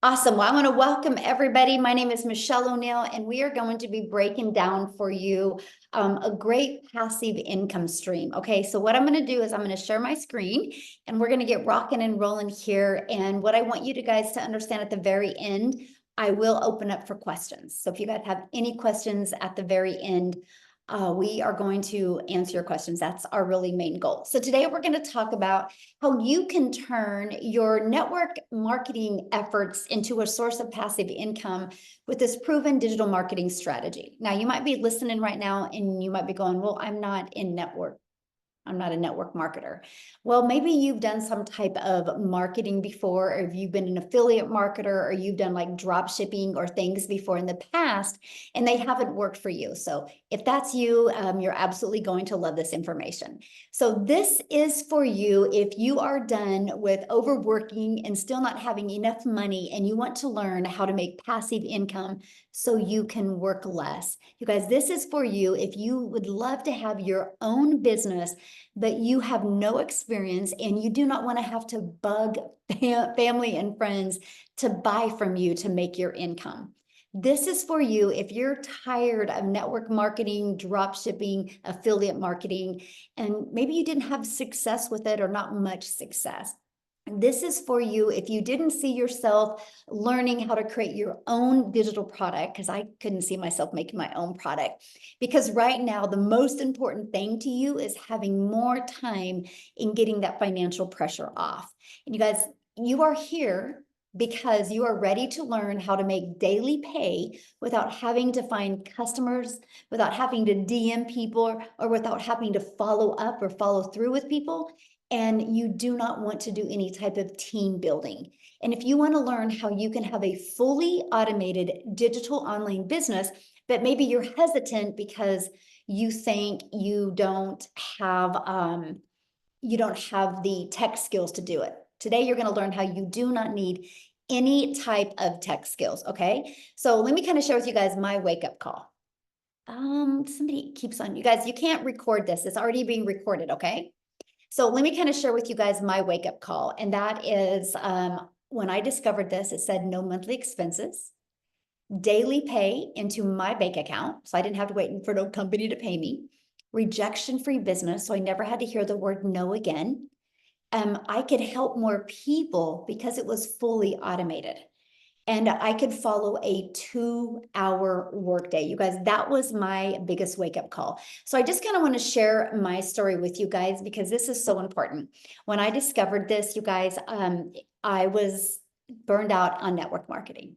Awesome. Well, I want to welcome everybody. My name is Michelle O'Neill, and we are going to be breaking down for you a great passive income stream. Okay, so what I'm going to do is I'm going to share my screen and we're going to get rocking and rolling here. And what I want you guys to understand at the very end, I will open up for questions. So if you guys have any questions at the very end, we are going to answer your questions. That's our really main goal. So today we're going to talk about how you can turn your network marketing efforts into a source of passive income with this proven digital marketing strategy. Now, you might be listening right now and you might be going, well, I'm not a network marketer. Well, maybe you've done some type of marketing before, or if you've been an affiliate marketer, or you've done like drop shipping or things before in the past, and they haven't worked for you. So if that's you, you're absolutely going to love this information. So this is for you if you are done with overworking and still not having enough money, and you want to learn how to make passive income so you can work less. You guys, this is for you if you would love to have your own business, but you have no experience and you do not want to have to bug family and friends to buy from you to make your income. This is for you if you're tired of network marketing, drop shipping, affiliate marketing, and maybe you didn't have success with it or not much success. This is for you if you didn't see yourself learning how to create your own digital product, because I couldn't see myself making my own product. Because right now, the most important thing to you is having more time in getting that financial pressure off. And you guys, you are here because you are ready to learn how to make daily pay without having to find customers, without having to DM people, or without having to follow up or follow through with people. And you do not want to do any type of team building. And if you want to learn how you can have a fully automated digital online business, but maybe you're hesitant because you think you don't have the tech skills to do it. Today, you're going to learn how you do not need any type of tech skills. Okay. So let me kind of share with you guys my wake-up call. Somebody keeps on, you guys, you can't record this. It's already being recorded. Okay. So let me kind of share with you guys my wake-up call. And that is when I discovered this, it said no monthly expenses, daily pay into my bank account. So I didn't have to wait for no company to pay me. Rejection-free business. So I never had to hear the word no again. I could help more people because it was fully automated. And I could follow a 2-hour workday. You guys, that was my biggest wake-up call. So I just kind of want to share my story with you guys because this is so important. When I discovered this, you guys, I was burned out on network marketing.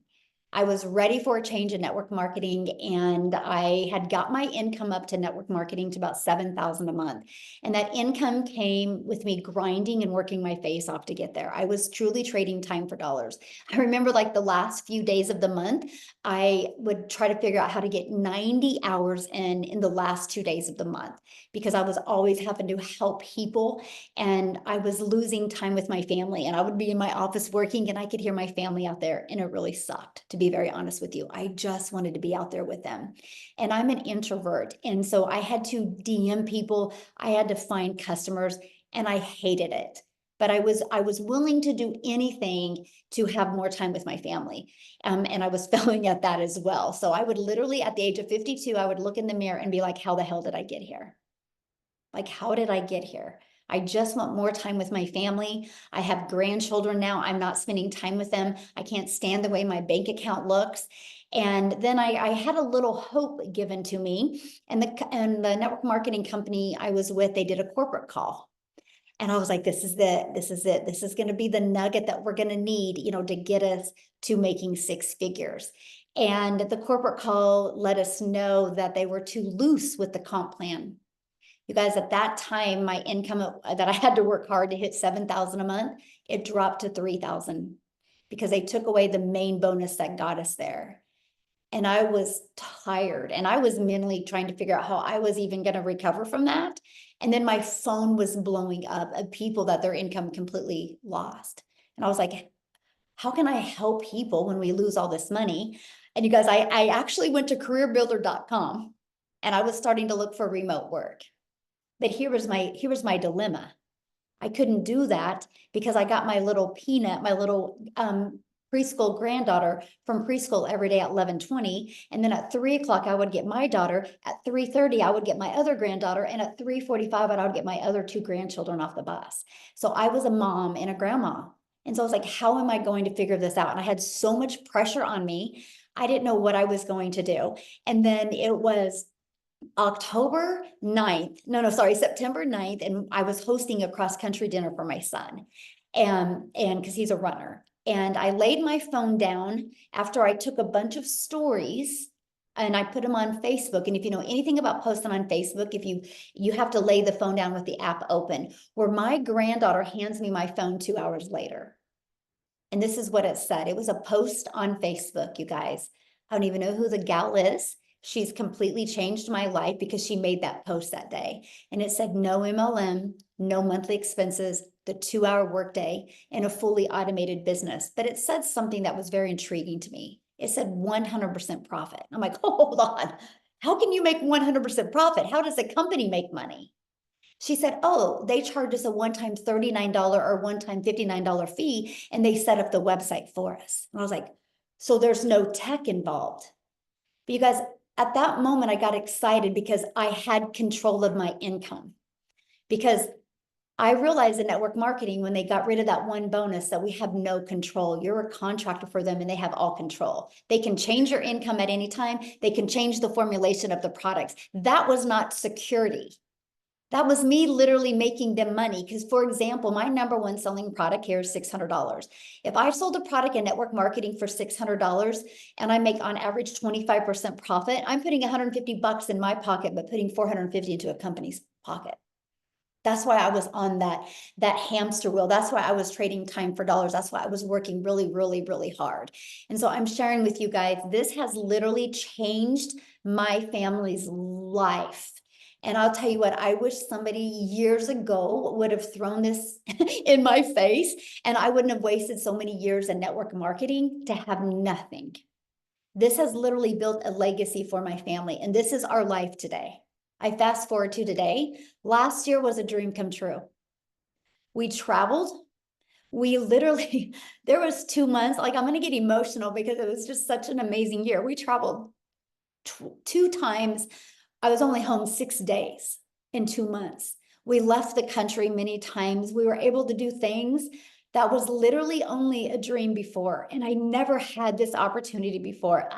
I was ready for a change in network marketing, and I had got my income up to network marketing to about $7,000 a month. And that income came with me grinding and working my face off to get there. I was truly trading time for dollars. I remember like the last few days of the month, I would try to figure out how to get 90 hours in the last 2 days of the month, because I was always having to help people and I was losing time with my family. And I would be in my office working and I could hear my family out there, and it really sucked, to be very honest with you. I just wanted to be out there with them. And I'm an introvert. And so I had to DM people, I had to find customers, and I hated it. But I was willing to do anything to have more time with my family. And I was failing at that as well. So I would literally, at the age of 52, I would look in the mirror and be like, how the hell did I get here? Like, how did I get here? I just want more time with my family. I have grandchildren now. I'm not spending time with them. I can't stand the way my bank account looks. And then I had a little hope given to me. And the network marketing company I was with, they did a corporate call. And I was like, this is it. This is it. This is going to be the nugget that we're going to need, to get us to making 6 figures. And the corporate call let us know that they were too loose with the comp plan. You guys, at that time, my income that I had to work hard to hit 7,000 a month, it dropped to 3,000 because they took away the main bonus that got us there. And I was tired, and I was mentally trying to figure out how I was even going to recover from that. And then my phone was blowing up of people that their income completely lost. And I was like, how can I help people when we lose all this money? And you guys, I actually went to careerbuilder.com and I was starting to look for remote work. But here was my dilemma. I couldn't do that because I got my little peanut, my little preschool granddaughter from preschool every day at 11:20. And then at 3 o'clock, I would get my daughter. At 3:30, I would get my other granddaughter. And at 3:45, I would get my other 2 grandchildren off the bus. So I was a mom and a grandma. And so I was like, how am I going to figure this out? And I had so much pressure on me. I didn't know what I was going to do. And then it was September 9th. And I was hosting a cross-country dinner for my son. And because he's a runner. And I laid my phone down after I took a bunch of stories and I put them on Facebook. And if you know anything about posting on Facebook, if you have to lay the phone down with the app open, where my granddaughter hands me my phone 2 hours later. And this is what it said. It was a post on Facebook, you guys. I don't even know who the gal is. She's completely changed my life because she made that post that day. And it said, no MLM, no monthly expenses, the 2-hour workday, and a fully automated business. But it said something that was very intriguing to me. It said 100% profit. I'm like, oh, hold on. How can you make 100% profit? How does a company make money? She said, oh, they charge us a one-time $39 or one-time $59 fee, and they set up the website for us. And I was like, so there's no tech involved. But you guys, at that moment, I got excited because I had control of my income. Because I realized in network marketing, when they got rid of that one bonus, that we have no control. You're a contractor for them and they have all control. They can change your income at any time. They can change the formulation of the products. That was not security. That was me literally making them money. Because, for example, my number one selling product here is $600. If I sold a product in network marketing for $600 and I make on average 25% profit, I'm putting $150 in my pocket, but putting $450 into a company's pocket. That's why I was on that hamster wheel. That's why I was trading time for dollars. That's why I was working really, really, really hard. And so I'm sharing with you guys, this has literally changed my family's life. And I'll tell you what, I wish somebody years ago would have thrown this in my face, and I wouldn't have wasted so many years in network marketing to have nothing. This has literally built a legacy for my family, and this is our life today. I fast forward to today. Last year was a dream come true. We traveled. We literally, there was 2 months, like I'm going to get emotional because it was just such an amazing year. We traveled 2 times. I was only home 6 days in 2 months. We left the country many times. We were able to do things that was literally only a dream before. And I never had this opportunity before.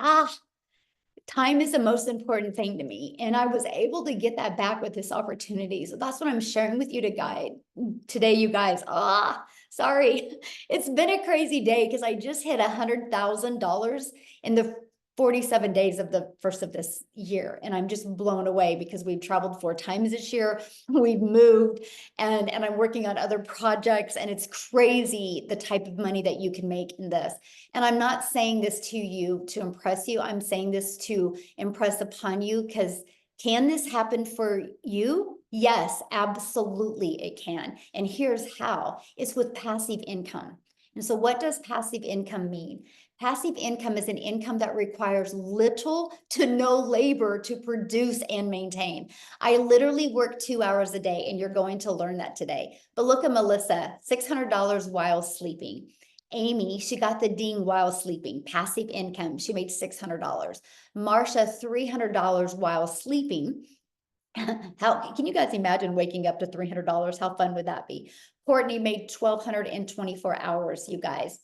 Time is the most important thing to me. And I was able to get that back with this opportunity. So that's what I'm sharing with you today, you guys. Sorry. It's been a crazy day because I just hit $100,000 in the 47 days of the first of this year. And I'm just blown away because we've traveled 4 times this year. We've moved and I'm working on other projects, and it's crazy the type of money that you can make in this. And I'm not saying this to you to impress you. I'm saying this to impress upon you, because can this happen for you? Yes, absolutely it can. And here's how. It's with passive income. And so what does passive income mean? Passive income is an income that requires little to no labor to produce and maintain. I literally work 2 hours a day, and you're going to learn that today. But look at Melissa, $600 while sleeping. Amy, she got the ding while sleeping, passive income. She made $600. Marsha, $300 while sleeping. How can you guys imagine waking up to $300? How fun would that be? Courtney made 1,200 in 24 hours, you guys.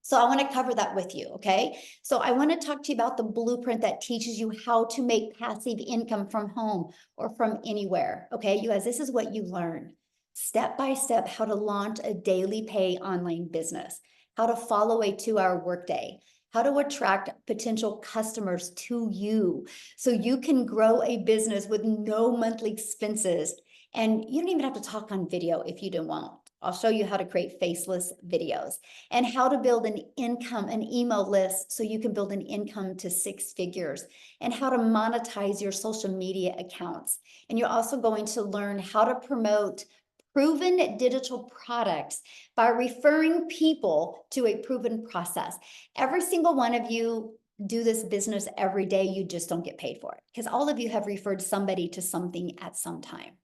So I want to cover that with you, okay? So I want to talk to you about the blueprint that teaches you how to make passive income from home or from anywhere, okay? You guys, this is what you learn. Step by step, how to launch a daily pay online business, how to follow a 2-hour workday, how to attract potential customers to you so you can grow a business with no monthly expenses. And you don't even have to talk on video if you don't want. I'll show you how to create faceless videos and how to build an email list so you can build an income to 6 figures, and how to monetize your social media accounts. And you're also going to learn how to promote proven digital products by referring people to a proven process. Every single one of you do this business every day. You just don't get paid for it because all of you have referred somebody to something at some time.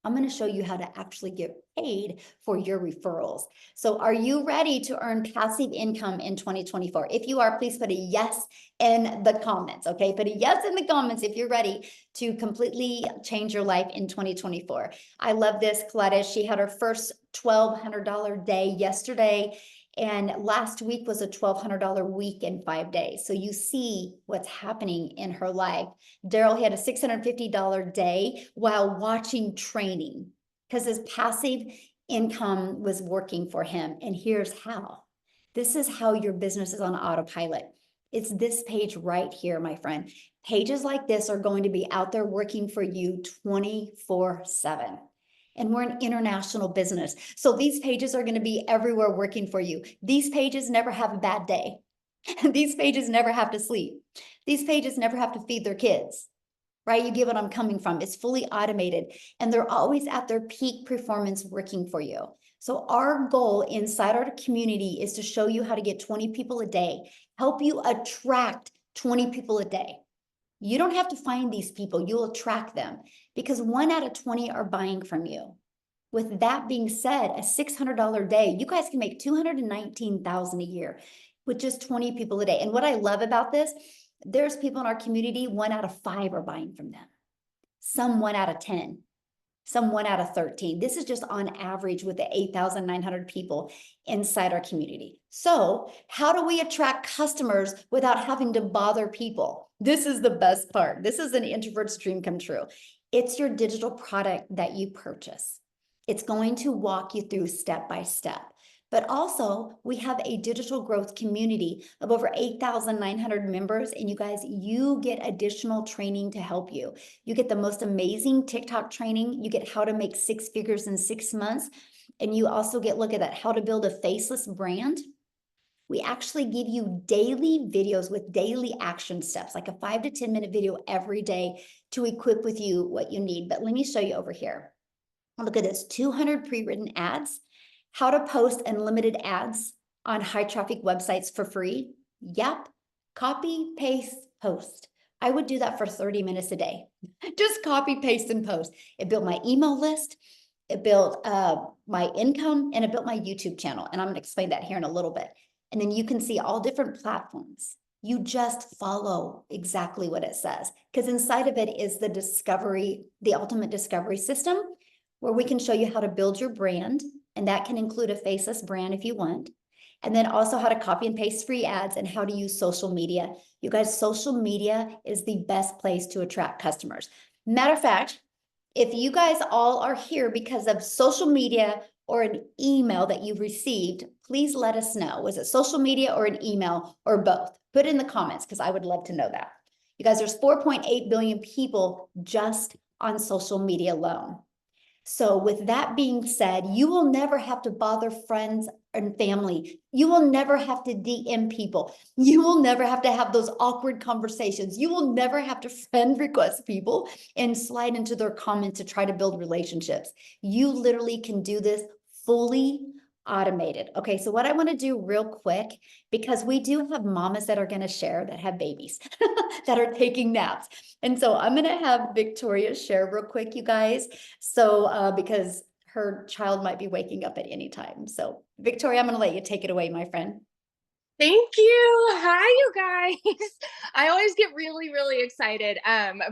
I'm going to show you how to actually get paid for your referrals. So are you ready to earn passive income in 2024? If you are, please put a yes in the comments, okay? Put a yes in the comments if you're ready to completely change your life in 2024. I love this. Gladys, she had her first $1,200 day yesterday, and last week was a $1,200 week in 5 days. So you see what's happening in her life. Daryl had a $650 day while watching training because his passive income was working for him. And here's how. This is how your business is on autopilot. It's this page right here, my friend. Pages like this are going to be out there working for you 24/7. And we're an international business. So these pages are going to be everywhere working for you. These pages never have a bad day. These pages never have to sleep. These pages never have to feed their kids, right? You get what I'm coming from. It's fully automated, and they're always at their peak performance working for you. So our goal inside our community is to show you how to get 20 people a day, help you attract 20 people a day. You don't have to find these people, you'll attract them because 1 out of 20 are buying from you. With that being said, a $600 day, you guys can make $219,000 a year with just 20 people a day. And what I love about this, there's people in our community, 1 out of 5 are buying from them. Some 1 out of 10, some 1 out of 13. This is just on average with the 8,900 people inside our community. So how do we attract customers without having to bother people? This is the best part. This is an introvert's dream come true. It's your digital product that you purchase. It's going to walk you through step by step. But also, we have a digital growth community of over 8,900 members. And you guys, you get additional training to help you. You get the most amazing TikTok training. You get how to make 6 figures in 6 months. And you also get, look at that, how to build a faceless brand. We actually give you daily videos with daily action steps, like a 5 to 10 minute video every day to equip with you what you need. But let me show you over here. Look at this, 200 pre-written ads, how to post unlimited ads on high traffic websites for free. Yep, copy, paste, post. I would do that for 30 minutes a day. Just copy, paste, and post. It built my email list. It built my income, and it built my YouTube channel. And I'm going to explain that here in a little bit. And then you can see all different platforms. You just follow exactly what it says, because inside of it is the discovery, the ultimate discovery system, where we can show you how to build your brand. And that can include a faceless brand if you want. And then also how to copy and paste free ads and how to use social media. You guys, social media is the best place to attract customers. Matter of fact, if you guys all are here because of social media or an email that you've received, please let us know. Was it social media or an email or both? Put it in the comments because I would love to know that. You guys, there's 4.8 billion people just on social media alone. So with that being said, you will never have to bother friends and family. You will never have to DM people. You will never have to have those awkward conversations. You will never have to friend request people and slide into their comments to try to build relationships. You literally can do this fully automated. Okay, so what I want to do real quick, because we do have mamas that are going to share that have babies that are taking naps. And so I'm going to have Victoria share real quick, you guys. So because her child might be waking up at any time. So Victoria, I'm going to let you take it away, my friend. Thank you. Hi, you guys. I always get really, really excited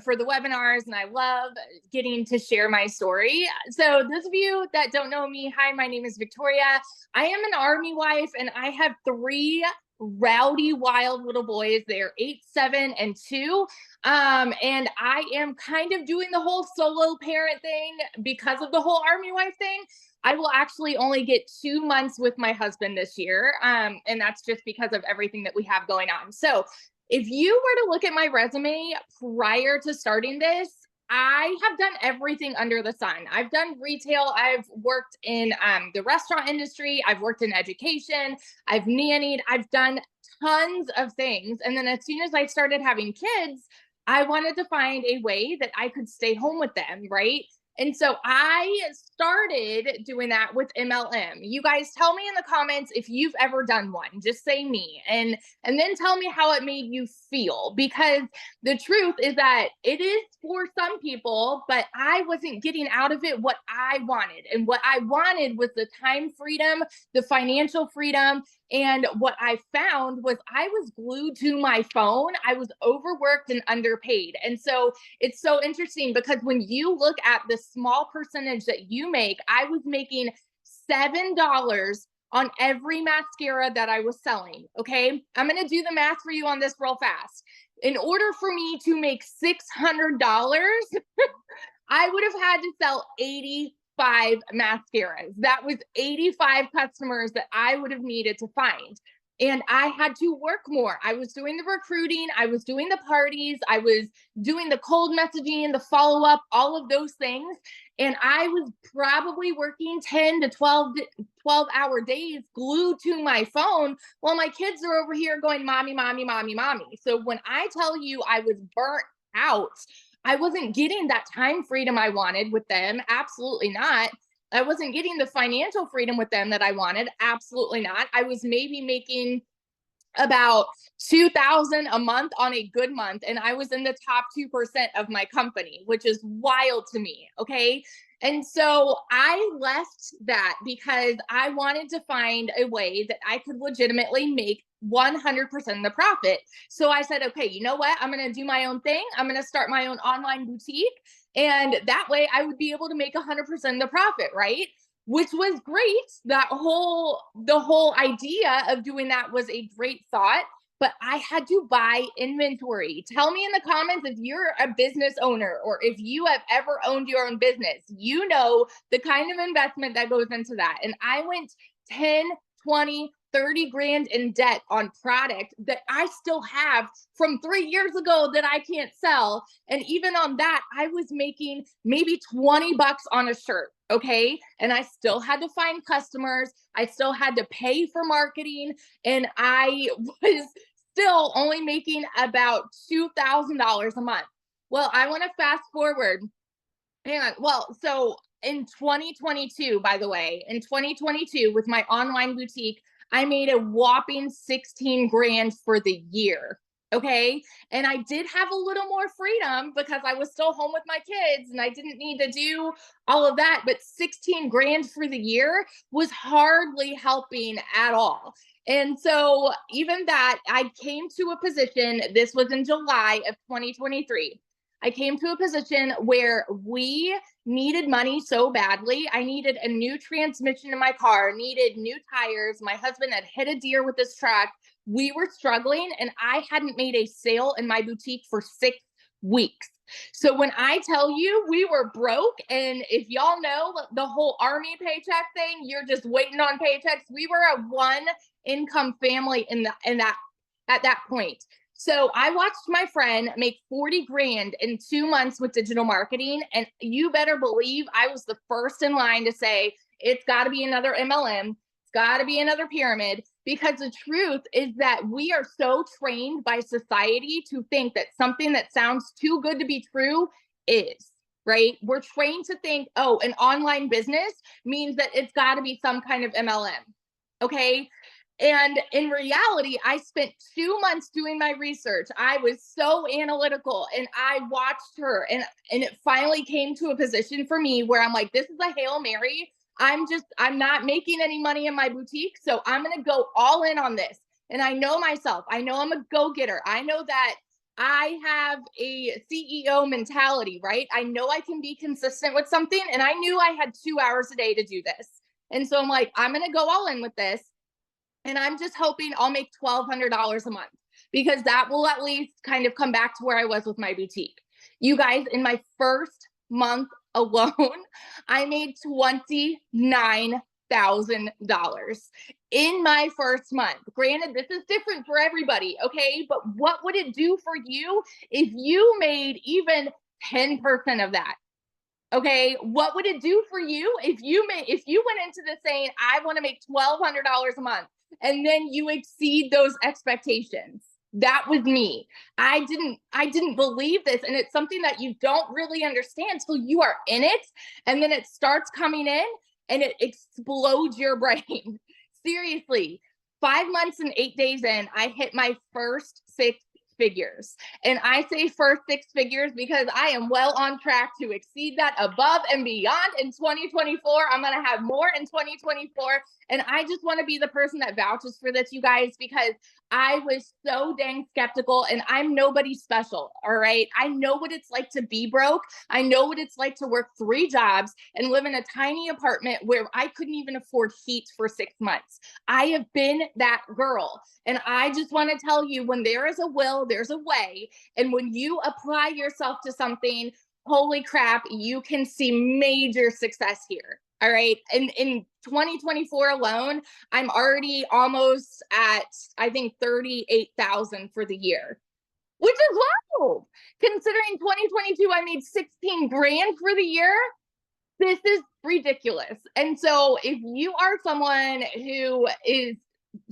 for the webinars, and I love getting to share my story. So those of you that don't know me, hi, my name is Victoria. I am an Army wife, and I have 3 rowdy, wild little boys. They're 8, 7, and 2. And I am kind of doing the whole solo parent thing because of the whole Army wife thing. I will actually only get 2 months with my husband this year. And that's just because of everything that we have going on. So if you were to look at my resume prior to starting this, I have done everything under the sun. I've done retail. I've worked in the restaurant industry. I've worked in education. I've nannied. I've done tons of things. And then as soon as I started having kids, I wanted to find a way that I could stay home with them, right? And so I started doing that with MLM. You guys tell me in the comments if you've ever done one. Just say me, and then tell me how it made you feel, because the truth is that it is for some people, but I wasn't getting out of it what I wanted. And what I wanted was the time freedom, the financial freedom. And what I found was I was glued to my phone. I was overworked and underpaid. And so it's so interesting, because when you look at the small percentage that you make, I was making $7 on every mascara that I was selling. Okay. I'm going to do the math for you on this real fast. In order for me to make $600, I would have had to sell 85 mascaras. That was 85 customers that I would have needed to find. And I had to work more. I was doing the recruiting, I was doing the parties, I was doing the cold messaging, the follow-up, all of those things. And I was probably working 10 to 12-hour days glued to my phone while my kids are over here going, mommy, mommy, mommy, mommy. So when I tell you I was burnt out, I wasn't getting that time freedom I wanted with them. Absolutely not. I wasn't getting the financial freedom with them that I wanted. Absolutely not. I was maybe making about $2,000 a month on a good month, and I was in the top 2% of my company, which is wild to me. Okay. And so I left that because I wanted to find a way that I could legitimately make 100% of the profit. So I said, okay, you know what? I'm going to do my own thing. I'm going to start my own online boutique. And that way I would be able to make 100% of the profit, right? Which was great. The whole idea of doing that was a great thought, but I had to buy inventory. Tell me in the comments if you're a business owner, or if you have ever owned your own business. You know the kind of investment that goes into that. And I went 10, 20, 30 grand in debt on product that I still have from 3 years ago that I can't sell. And even on that, I was making maybe 20 bucks on a shirt. Okay. And I still had to find customers. I still had to pay for marketing. And I was still only making about $2,000 a month. Well, I want to fast forward. Hang on. Well, so in 2022, by the way, in 2022, with my online boutique, I made a whopping 16 grand for the year. Okay. And I did have a little more freedom because I was still home with my kids and I didn't need to do all of that. But 16 grand for the year was hardly helping at all. And so even that, I came to a position, this was in July of 2023. I came to a position where we needed money so badly. I needed a new transmission in my car, needed new tires. My husband had hit a deer with his truck. We were struggling, and I hadn't made a sale in my boutique for 6 weeks. So when I tell you we were broke, and if y'all know the whole army paycheck thing, you're just waiting on paychecks. We were a one income family at that point. So I watched my friend make 40 grand in 2 months with digital marketing. And you better believe I was the first in line to say, it's got to be another MLM. It's got to be another pyramid, because the truth is that we are so trained by society to think that something that sounds too good to be true is, right? We're trained to think, oh, an online business means that it's got to be some kind of MLM. Okay. And in reality, I spent 2 months doing my research. I was so analytical, and I watched her, and it finally came to a position for me where I'm like, this is a Hail Mary. I'm not making any money in my boutique. So I'm going to go all in on this. And I know myself. I know I'm a go-getter. I know that I have a CEO mentality, right? I know I can be consistent with something. And I knew I had 2 hours a day to do this. And so I'm like, I'm going to go all in with this. And I'm just hoping I'll make $1,200 a month, because that will at least kind of come back to where I was with my boutique. You guys, in my first month alone, I made $29,000 in my first month. Granted, this is different for everybody, okay? But what would it do for you if you made even 10% of that? Okay, what would it do for you if you went into this saying, I want to make $1,200 a month, and then you exceed those expectations? That was me. I didn't believe this. And it's something that you don't really understand till you are in it. And then it starts coming in and it explodes your brain. Seriously, 5 months and 8 days in, I hit my first 6 figures. And I say first 6 figures because I am well on track to exceed that above and beyond in 2024. I'm going to have more in 2024. And I just want to be the person that vouches for this, you guys, because I was so dang skeptical, and I'm nobody special. All right. I know what it's like to be broke. I know what it's like to work 3 jobs and live in a tiny apartment where I couldn't even afford heat for 6 months. I have been that girl. And I just want to tell you, when there is a will, there's a way. And when you apply yourself to something, holy crap, you can see major success here. All right. And in 2024 alone, I'm already almost at, I think, 38,000 for the year, which is wild. Considering 2022, I made 16 grand for the year. This is ridiculous. And so if you are someone who is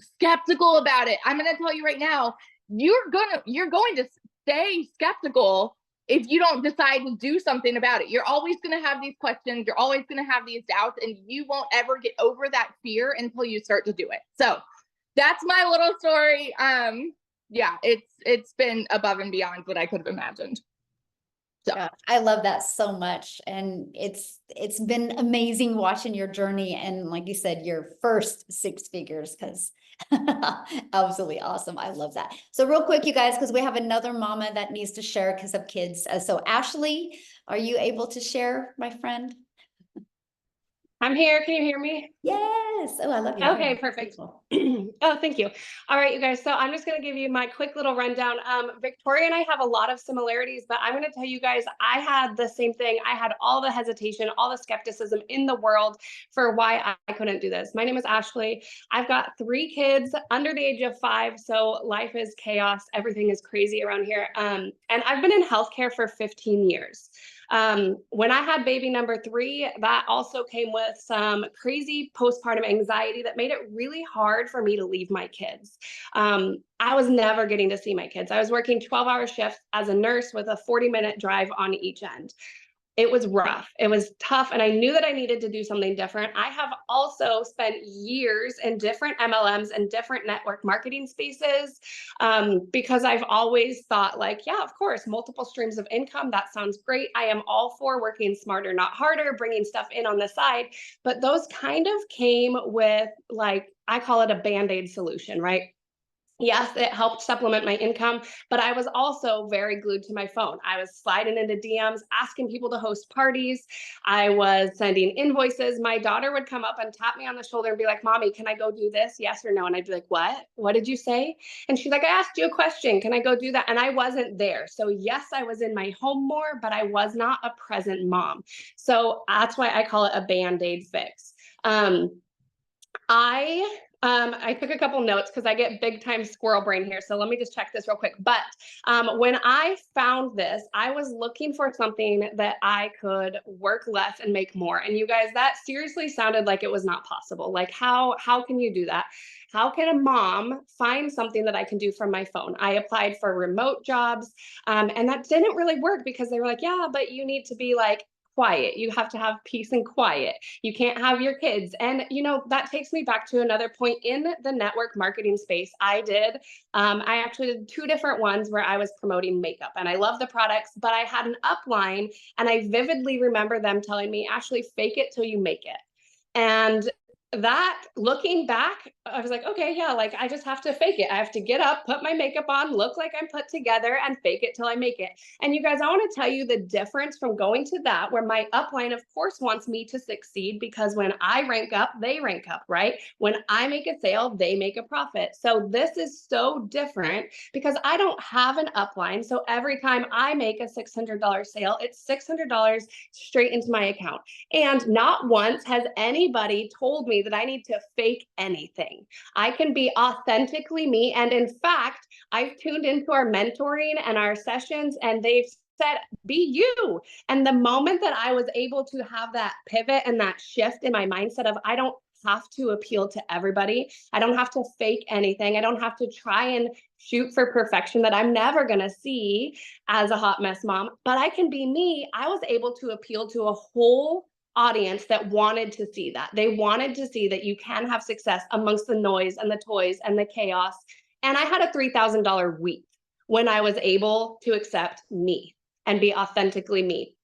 skeptical about it, I'm going to tell you right now, you're going to stay skeptical if you don't decide to do something about it. You're always going to have these questions. You're always going to have these doubts, and you won't ever get over that fear until you start to do it. So that's my little story. Yeah, it's been above and beyond what I could have imagined. So Yeah, I love that so much. And it's been amazing watching your journey. And like you said, your first 6 figures, because absolutely awesome. I love that. So real quick, you guys, because we have another mama that needs to share because of kids. So Ashley, are you able to share, my friend? I'm here. Can you hear me? Yes. Oh, I love you. Okay, perfect. Oh, thank you. All right, you guys. So I'm just going to give you my quick little rundown. Victoria and I have a lot of similarities, but I'm going to tell you guys, I had the same thing. I had all the hesitation, all the skepticism in the world for why I couldn't do this. My name is Ashley. I've got 3 kids under the age of 5. So life is chaos. Everything is crazy around here. And I've been in healthcare for 15 years. When I had baby number 3, that also came with some crazy postpartum anxiety that made it really hard for me to leave my kids. I was never getting to see my kids. I was working 12-hour shifts as a nurse with a 40-minute drive on each end. It was rough. It was tough. And I knew that I needed to do something different. I have also spent years in different MLMs and different network marketing spaces because I've always thought like, yeah, of course, multiple streams of income. That sounds great. I am all for working smarter, not harder, bringing stuff in on the side. But those kind of came with, like, I call it a Band-Aid solution, right? Yes, it helped supplement my income, but I was also very glued to my phone. I was sliding into DMs, asking people to host parties. I was sending invoices. My daughter would come up and tap me on the shoulder and be like, "Mommy, can I go do this? Yes or no?" And I'd be like, "What? What did you say?" And she's like, "I asked you a question. Can I go do that?" And I wasn't there. So yes, I was in my home more, but I was not a present mom. So that's why I call it a Band-Aid fix. I took a couple notes because I get big time squirrel brain here. So let me just check this real quick. But when I found this, I was looking for something that I could work less and make more. And you guys, that seriously sounded like it was not possible. Like, how can you do that? How can a mom find something that I can do from my phone? I applied for remote jobs, and that didn't really work because they were like, yeah, but you need to be like quiet. You have to have peace and quiet. You can't have your kids. And, you know, that takes me back to another point in the network marketing space. I actually did 2 different ones where I was promoting makeup, and I love the products, but I had an upline, and I vividly remember them telling me, "Ashley, fake it till you make it." And that, looking back, I was like, okay, yeah, like I just have to fake it. I have to get up, put my makeup on, look like I'm put together, and fake it till I make it. And you guys, I want to tell you the difference from going to that, where my upline, of course, wants me to succeed because when I rank up, they rank up, right? When I make a sale, they make a profit. So this is so different because I don't have an upline. So every time I make a $600 sale, it's $600 straight into my account. And not once has anybody told me that I need to fake anything. I can be authentically me. And in fact, I've tuned into our mentoring and our sessions, and they've said, be you. And the moment that I was able to have that pivot and that shift in my mindset of, I don't have to appeal to everybody. I don't have to fake anything. I don't have to try and shoot for perfection that I'm never going to see as a hot mess mom, but I can be me. I was able to appeal to a whole audience that wanted to see that. They wanted to see that you can have success amongst the noise and the toys and the chaos. And I had a $3,000 week when I was able to accept me and be authentically me.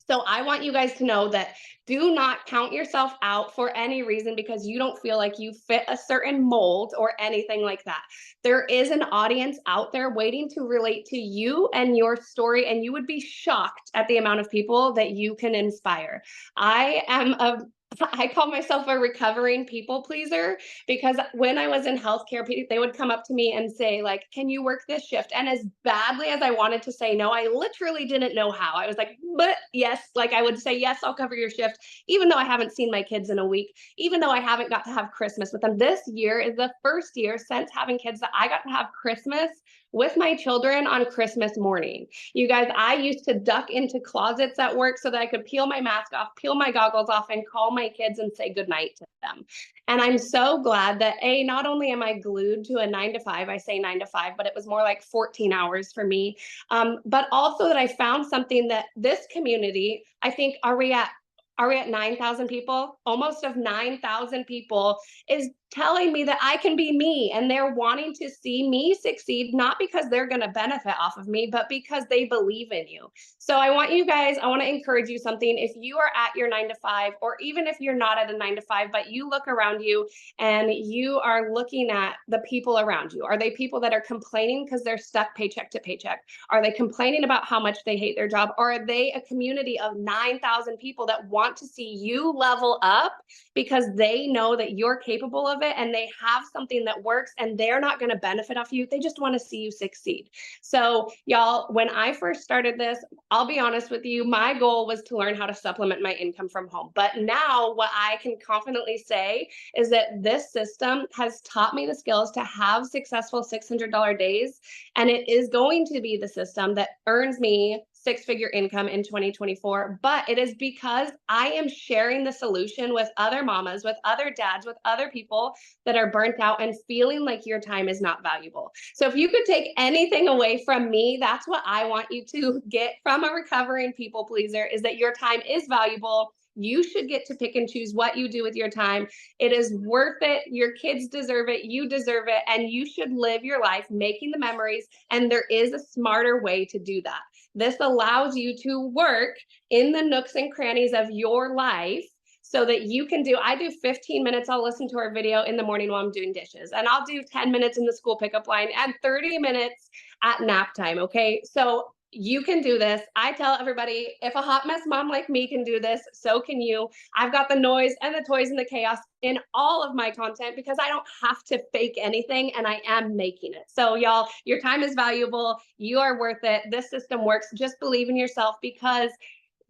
So I want you guys to know that do not count yourself out for any reason because you don't feel like you fit a certain mold or anything like that. There is an audience out there waiting to relate to you and your story, and you would be shocked at the amount of people that you can inspire. I call myself a recovering people pleaser because when I was in healthcare, they would come up to me and say, like, can you work this shift? And as badly as I wanted to say no, I literally didn't know how. I was like, but yes, like I would say, yes, I'll cover your shift, even though I haven't seen my kids in a week, even though I haven't got to have Christmas with them. This year is the first year since having kids that I got to have Christmas with my children on Christmas morning. You guys, I used to duck into closets at work so that I could peel my mask off, peel my goggles off, and call my kids and say goodnight to them. And I'm so glad that not only am I glued to a 9 to 5, I say 9 to 5, but it was more like 14 hours for me. But also that I found something that this community, I think, are we at 9,000 people? Almost of 9,000 people is telling me that I can be me, and they're wanting to see me succeed, not because they're going to benefit off of me, but because they believe in you. So I want to encourage you something. If you are at your 9 to 5, or even if you're not at a 9 to 5, but you look around you and you are looking at the people around you, are they people that are complaining because they're stuck paycheck to paycheck? Are they complaining about how much they hate their job? Or are they a community of 9,000 people that want to see you level up because they know that you're capable of it and they have something that works and they're not going to benefit off you? They just want to see you succeed. So y'all, when I first started this, I'll be honest with you, my goal was to learn how to supplement my income from home. But now what I can confidently say is that this system has taught me the skills to have successful $600 days. And it is going to be the system that earns me six-figure income in 2024, but it is because I am sharing the solution with other mamas, with other dads, with other people that are burnt out and feeling like your time is not valuable. So if you could take anything away from me, that's what I want you to get from a recovering people pleaser, is that your time is valuable. You should get to pick and choose what you do with your time. It is worth it. Your kids deserve it. You deserve it. And you should live your life making the memories. And there is a smarter way to do that. This allows you to work in the nooks and crannies of your life so that you can I do 15 minutes. I'll listen to our video in the morning while I'm doing dishes, and I'll do 10 minutes in the school pickup line and 30 minutes at nap time. Okay. So you can do this. I tell everybody, if a hot mess mom like me can do this, so can you. I've got the noise and the toys and the chaos in all of my content because I don't have to fake anything, and I am making it. So y'all, your time is valuable. You are worth it. This system works. Just believe in yourself, because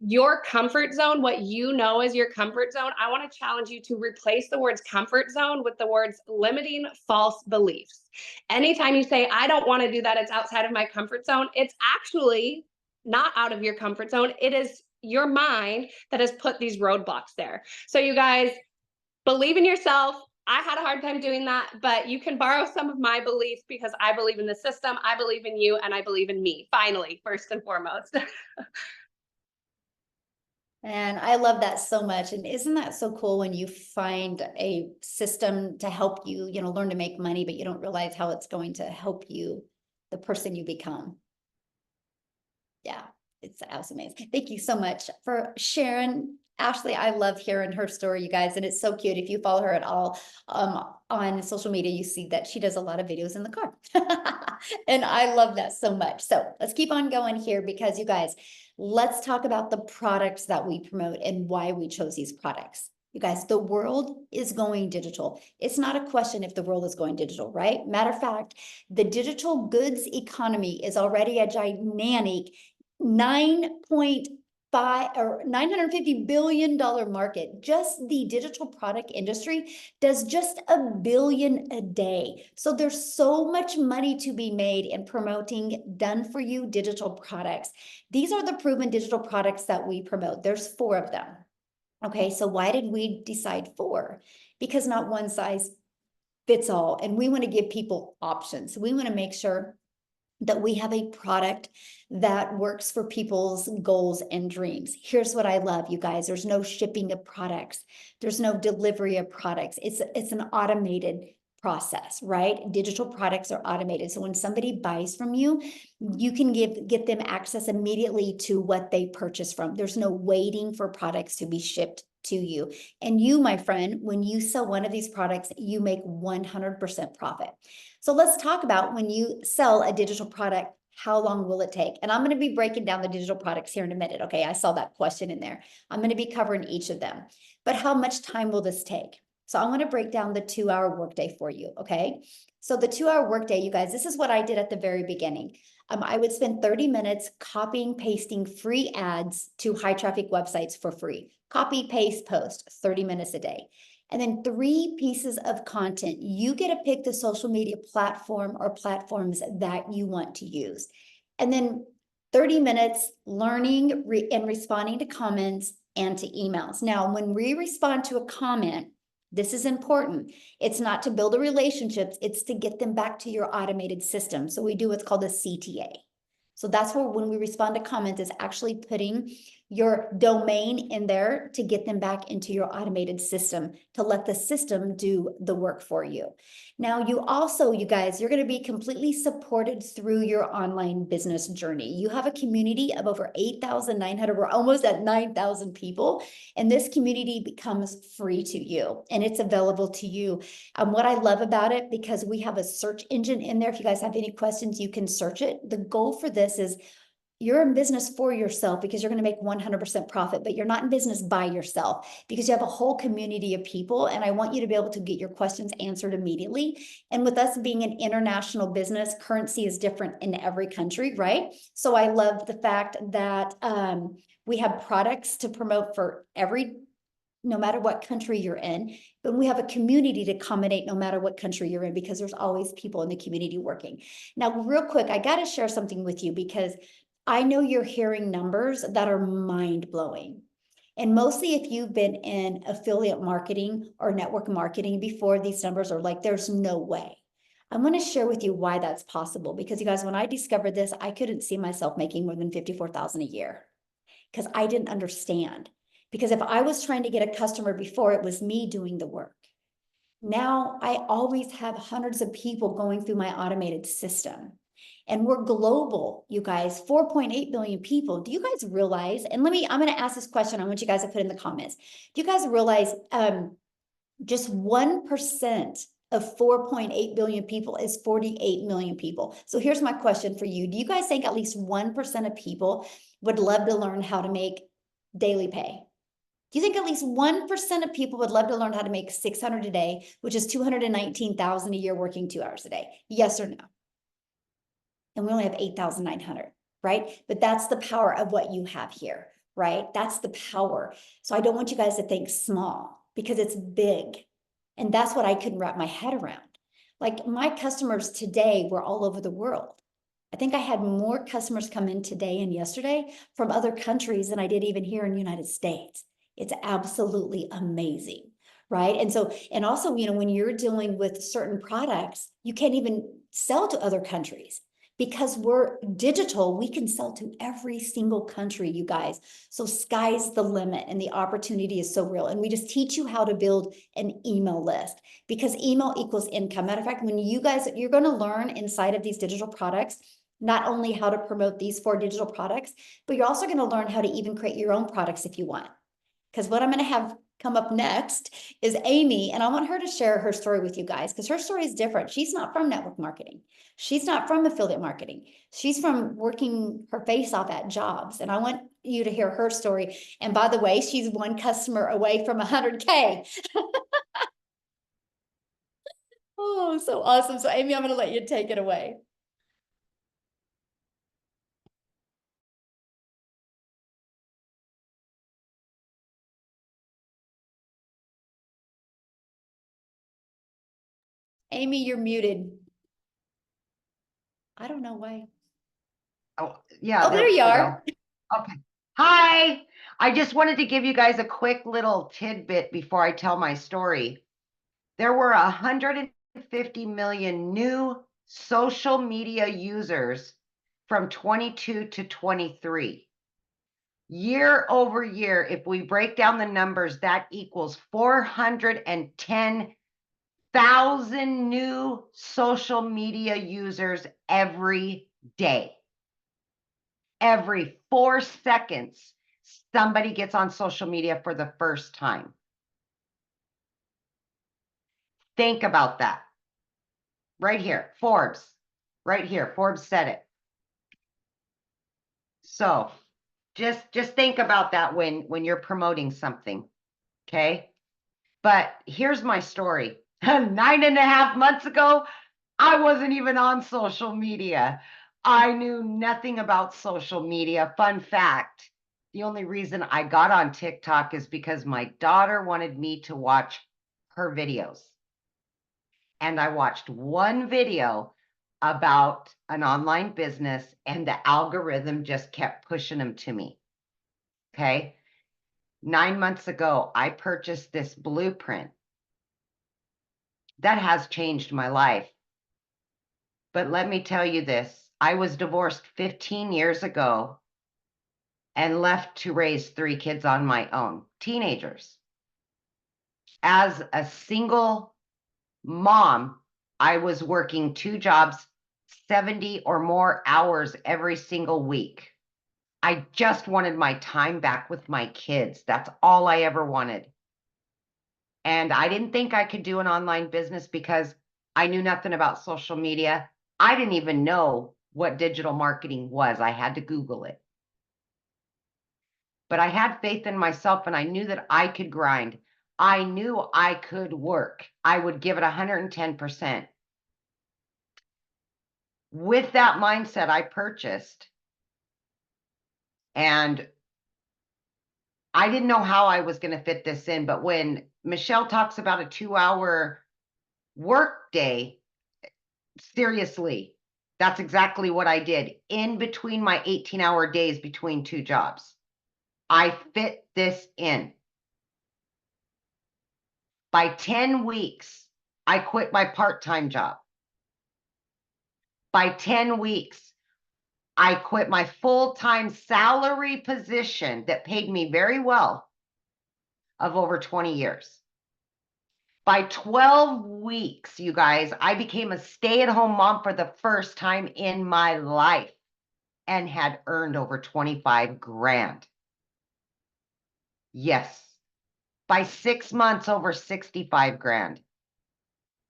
your comfort zone, what you know is your comfort zone, I want to challenge you to replace the words comfort zone with the words limiting false beliefs. Anytime you say, I don't want to do that, it's outside of my comfort zone, it's actually not out of your comfort zone. It is your mind that has put these roadblocks there. So you guys, believe in yourself. I had a hard time doing that, but you can borrow some of my beliefs because I believe in the system, I believe in you, and I believe in me, finally, first and foremost. And I love that so much. And isn't that so cool when you find a system to help you, learn to make money, but you don't realize how it's going to help you, the person you become. Yeah, that was amazing. Thank you so much for sharing. Ashley, I love hearing her story, you guys, and it's so cute. If you follow her at all on social media, you see that she does a lot of videos in the car. And I love that so much. So let's keep on going here, because you guys, let's talk about the products that we promote and why we chose these products. You guys, the world is going digital. It's not a question if the world is going digital, right? Matter of fact, the digital goods economy is already a gigantic $950 billion market. Just the digital product industry does just $1 billion a day. So there's so much money to be made in promoting done for you digital products. These are the proven digital products that we promote. There's 4 of them. Okay, so why did we decide 4? because not one size fits all. And we want to give people options. We want to make sure that we have a product that works for people's goals and dreams. Here's what I love, you guys. There's no shipping of products. There's no delivery of products. It's an automated process, right? Digital products are automated. So when somebody buys from you, you can get them access immediately to what they purchase from. There's no waiting for products to be shipped to you. And you, my friend, when you sell one of these products, you make 100% profit. So let's talk about when you sell a digital product, how long will it take? And I'm going to be breaking down the digital products here in a minute. Okay, I saw that question in there. I'm going to be covering each of them. But how much time will this take? So I want to break down the 2-hour workday for you. Okay, so the 2-hour workday, you guys, this is what I did at the very beginning. I would spend 30 minutes copying, pasting free ads to high traffic websites for free. Copy, paste, post, 30 minutes a day. And then 3 pieces of content. You get to pick the social media platform or platforms that you want to use. And then 30 minutes learning and responding to comments and to emails. Now, when we respond to a comment, this is important. It's not to build a relationship, it's to get them back to your automated system. So we do what's called a CTA. So that's where when we respond to comments is actually putting your domain in there to get them back into your automated system, to let the system do the work for you. Now, you also, you guys, you're going to be completely supported through your online business journey. You have a community of over 8,900, we're almost at 9,000 people, and this community becomes free to you and it's available to you. What I love about it, because we have a search engine in there, if you guys have any questions, you can search it. The goal for this is you're in business for yourself because you're going to make 100% profit, but you're not in business by yourself because you have a whole community of people. And I want you to be able to get your questions answered immediately. And with us being an international business, currency is different in every country, right? So I love the fact that we have products to promote for no matter what country you're in, but we have a community to accommodate no matter what country you're in, because there's always people in the community working. Now, real quick, I got to share something with you because I know you're hearing numbers that are mind-blowing. And mostly if you've been in affiliate marketing or network marketing before, these numbers are like, there's no way. I'm going to share with you why that's possible. Because you guys, when I discovered this, I couldn't see myself making more than $54,000 a year because I didn't understand. Because if I was trying to get a customer before, it was me doing the work. Now I always have hundreds of people going through my automated system. And we're global, you guys, 4.8 billion people. Do you guys realize, and I'm going to ask this question, I want you guys to put in the comments. Do you guys realize just 1% of 4.8 billion people is 48 million people? So here's my question for you. Do you guys think at least 1% of people would love to learn how to make daily pay? Do you think at least 1% of people would love to learn how to make $600 a day, which is $219,000 a year working 2 hours a day? Yes or no? And we only have 8,900, right? But that's the power of what you have here, right? That's the power. So I don't want you guys to think small because it's big. And that's what I couldn't wrap my head around. Like my customers today were all over the world. I think I had more customers come in today and yesterday from other countries than I did even here in the United States. It's absolutely amazing, right? And so, and also, you know, when you're dealing with certain products, you can't even sell to other countries. Because we're digital, we can sell to every single country, you guys. So sky's the limit and the opportunity is so real. And we just teach you how to build an email list because email equals income. Matter of fact, when you guys, you're going to learn inside of these digital products, not only how to promote these 4 digital products, but you're also going to learn how to even create your own products if you want. Because what I'm going to have come up next is Amy, and I want her to share her story with you guys because her story is different. She's not from network marketing. She's not from affiliate marketing. She's from working her face off at jobs. And I want you to hear her story. And by the way, she's 1 customer away from 100K. Oh, so awesome. So Amy, I'm going to let you take it away. Amy, you're muted. I don't know why. Oh, yeah. Oh, there you are. Okay. Hi. I just wanted to give you guys a quick little tidbit before I tell my story. There were 150 million new social media users from 22 to 23. Year over year, if we break down the numbers, that equals 410,000 new social media users every day. Every 4 seconds, somebody gets on social media for the first time. Think about that. Right here, Forbes. Right here, Forbes said it. So just think about that when you're promoting something, okay? But here's my story. 9.5 months ago, I wasn't even on social media. I knew nothing about social media. Fun fact, the only reason I got on TikTok is because my daughter wanted me to watch her videos. And I watched one video about an online business, and the algorithm just kept pushing them to me. Okay. 9 months ago, I purchased this blueprint. That has changed my life. But let me tell you this, I was divorced 15 years ago and left to raise 3 kids on my own, teenagers. As a single mom, I was working 2 jobs, 70 or more hours every single week. I just wanted my time back with my kids. That's all I ever wanted. And I didn't think I could do an online business because I knew nothing about social media. I didn't even know what digital marketing was. I had to Google it. But I had faith in myself and I knew that I could grind. I knew I could work. I would give it 110%. With that mindset, I purchased, and I didn't know how I was going to fit this in, but when Michelle talks about a 2-hour work day, seriously, that's exactly what I did in between my 18-hour days between 2 jobs. I fit this in. By 10 weeks, I quit my part-time job. By 10 weeks, I quit my full-time salary position that paid me very well of over 20 years. By 12 weeks, you guys, I became a stay-at-home mom for the first time in my life and had earned over 25 grand. Yes. By 6 months, over 65 grand.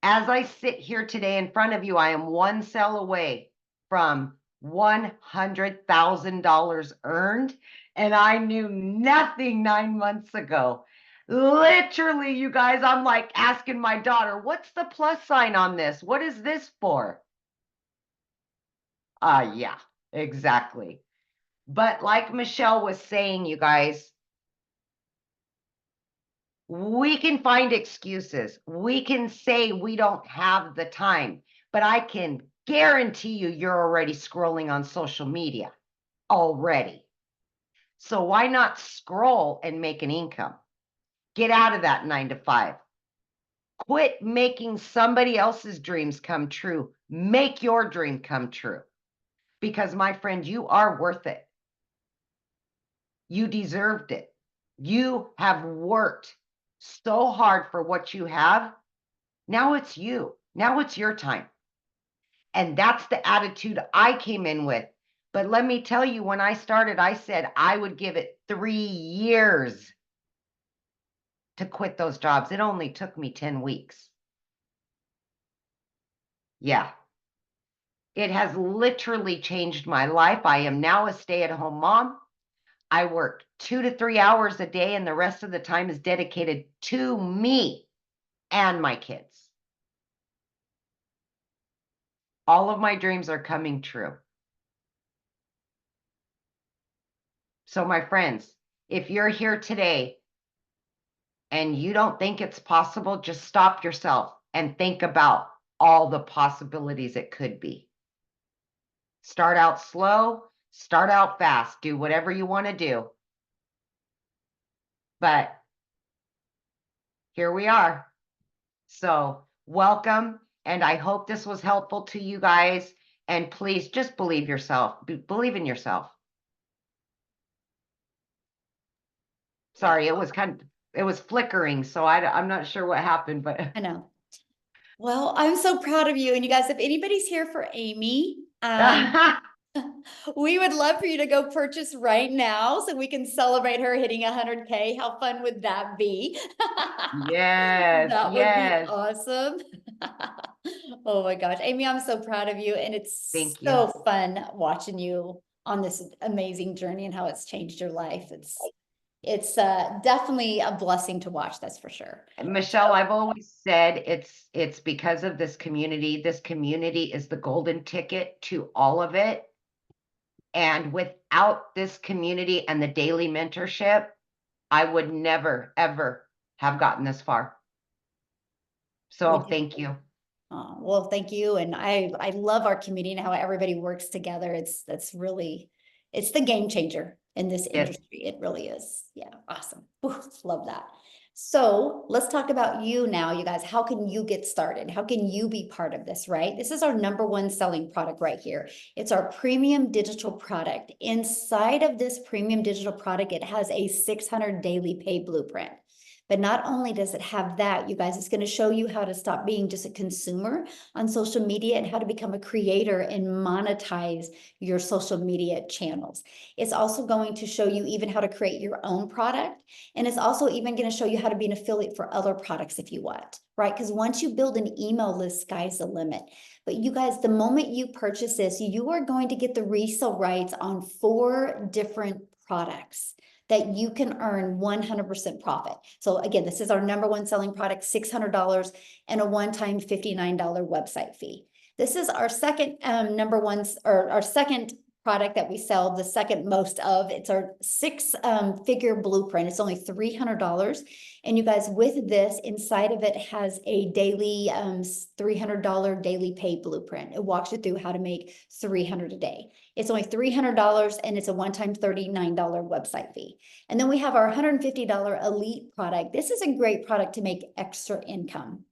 As I sit here today in front of you, I am 1 sale away from $100,000 earned, and I knew nothing 9 months ago. Literally, you guys, I'm like asking my daughter, what's the plus sign on this? What is this for? Yeah, exactly. But like Michelle was saying, you guys, we can find excuses. We can say we don't have the time, but I can guarantee you're already scrolling on social media already. So why not scroll and make an income? Get out of that 9 to 5. Quit making somebody else's dreams come true. Make your dream come true. Because my friend, you are worth it. You deserved it. You have worked so hard for what you have. Now it's you. Now it's your time. And that's the attitude I came in with. But let me tell you, when I started, I said I would give it 3 years to quit those jobs. It only took me 10 weeks. Yeah. It has literally changed my life. I am now a stay-at-home mom. I work 2 to 3 hours a day, and the rest of the time is dedicated to me and my kids. All of my dreams are coming true. So my friends, if you're here today and you don't think it's possible, just stop yourself and think about all the possibilities it could be. Start out slow, start out fast, do whatever you want to do. But here we are, So welcome. And I hope this was helpful to you guys. And please just believe yourself. Believe in yourself. Sorry, it was flickering. So I'm not sure what happened, but I know. Well, I'm so proud of you. And you guys, if anybody's here for Amy, we would love for you to go purchase right now so we can celebrate her hitting 100K. How fun would that be? yes, That would be yes. awesome. Oh my gosh, Amy, I'm so proud of you. And it's Thank you. so fun watching you on this amazing journey and how it's changed your life. It's definitely a blessing to watch, that's for sure. Michelle, I've always said it's because of this community. This community is the golden ticket to all of it. And without this community and the daily mentorship, I would never, ever have gotten this far. So thank you. Well, thank you. And I love our community and how everybody works together. It's the game changer in this industry. It really is. Yeah, awesome. Ooh, love that. So let's talk about you now, you guys. How can you get started? How can you be part of this, right? This is our #1 selling product right here. It's our premium digital product. Inside of this premium digital product, it has a 600 daily pay blueprint. But not only does it have that, you guys, it's going to show you how to stop being just a consumer on social media and how to become a creator and monetize your social media channels. It's also going to show you even how to create your own product. And it's also even going to show you how to be an affiliate for other products if you want, right? Because once you build an email list, sky's the limit. But you guys, the moment you purchase this, you are going to get the resale rights on 4 different products that you can earn 100% profit. So again, this is our #1 selling product, $600 and a one-time $59 website fee. This is our second #1 or our second product that we sell, the second most of. It's our 6-figure blueprint. It's only $300. And you guys, with this, inside of it has a daily $300 daily pay blueprint. It walks you through how to make $300 a day. It's only $300 and it's a one-time $39 website fee. And then we have our $150 elite product. This is a great product to make extra income.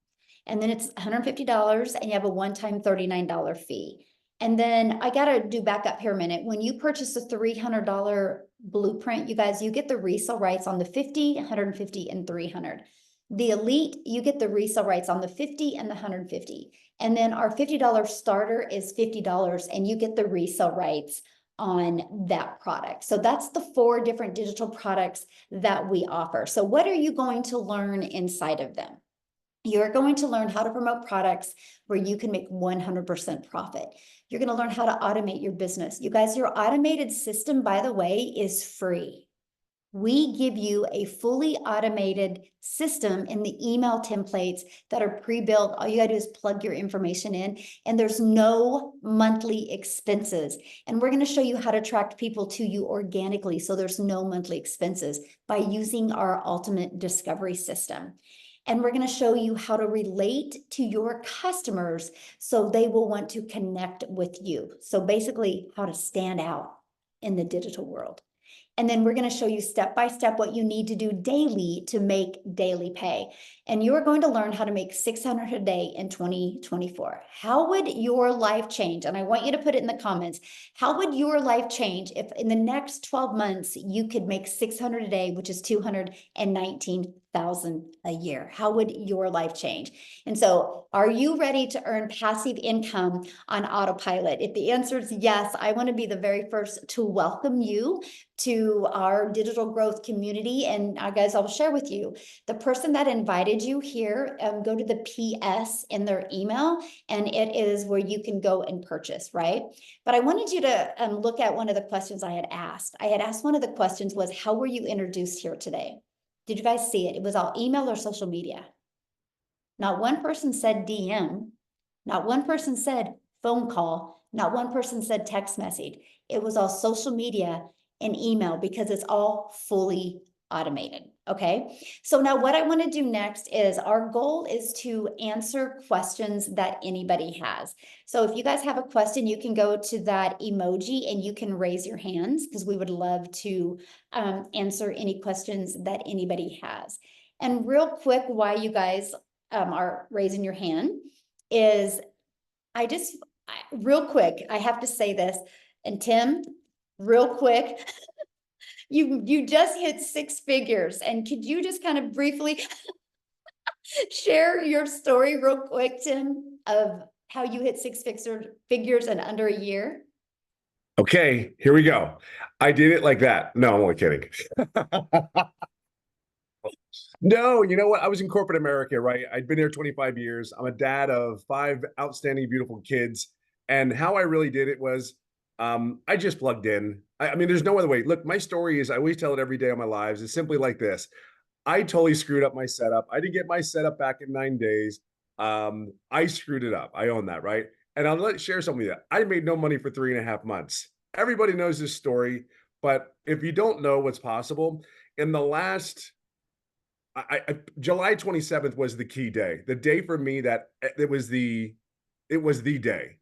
And then it's $150 and you have a one-time $39 fee. And then I got to do back up here a minute. When you purchase a $300 blueprint, you guys, you get the resale rights on the 50, 150, and 300. The elite, you get the resale rights on the 50 and the 150. And then our $50 starter is $50 and you get the resale rights on that product. So that's the 4 different digital products that we offer. So what are you going to learn inside of them? You're going to learn how to promote products where you can make 100% profit. You're going to learn how to automate your business. You guys, your automated system, by the way, is free. We give you a fully automated system in the email templates that are pre-built. All you gotta do is plug your information in, and there's no monthly expenses. And we're gonna show you how to attract people to you organically, so there's no monthly expenses by using our ultimate discovery system. And we're going to show you how to relate to your customers so they will want to connect with you. So basically how to stand out in the digital world. And then we're going to show you step by step what you need to do daily to make daily pay. And you're going to learn how to make $600 a day in 2024. How would your life change? And I want you to put it in the comments. How would your life change if in the next 12 months you could make $600 a day, which is $219,000 a year? How would your life change? And so are you ready to earn passive income on autopilot? If the answer is yes, I want to be the very first to welcome you to our digital growth community. And guys, I'll share with you, the person that invited you here, go to the PS in their email, and it is where you can go and purchase, right? But I wanted you to look at one of the questions I had asked. I had asked one of the questions was, how were you introduced here today? Did you guys see it? It was all email or social media. Not one person said DM. Not one person said phone call. Not one person said text message. It was all social media and email because it's all fully automated. Okay. So now what I want to do next is our goal is to answer questions that anybody has. So if you guys have a question, you can go to that emoji and you can raise your hands because we would love to answer any questions that anybody has. And real quick, why you guys, are raising your hand is real quick, I have to say this, and Tim, real quick, you just hit 6 figures, and could you just kind of briefly share your story real quick, Tim, of how you hit 6 figures in under a year? Okay, here we go. I did it like that. No, I'm only kidding. No, you know what? I was in corporate America, right? I'd been there 25 years. I'm a dad of 5 outstanding, beautiful kids. And how I really did it was I just plugged in. I mean, there's no other way. Look, my story is I always tell it every day of my lives. It's simply like this. I totally screwed up my setup. I didn't get my setup back in 9 days. I screwed it up. I own that, right? And I'll share something with you. I made no money for 3.5 months. Everybody knows this story, but if you don't know what's possible, in the last July 27th was the key day. The day for me that it was the day.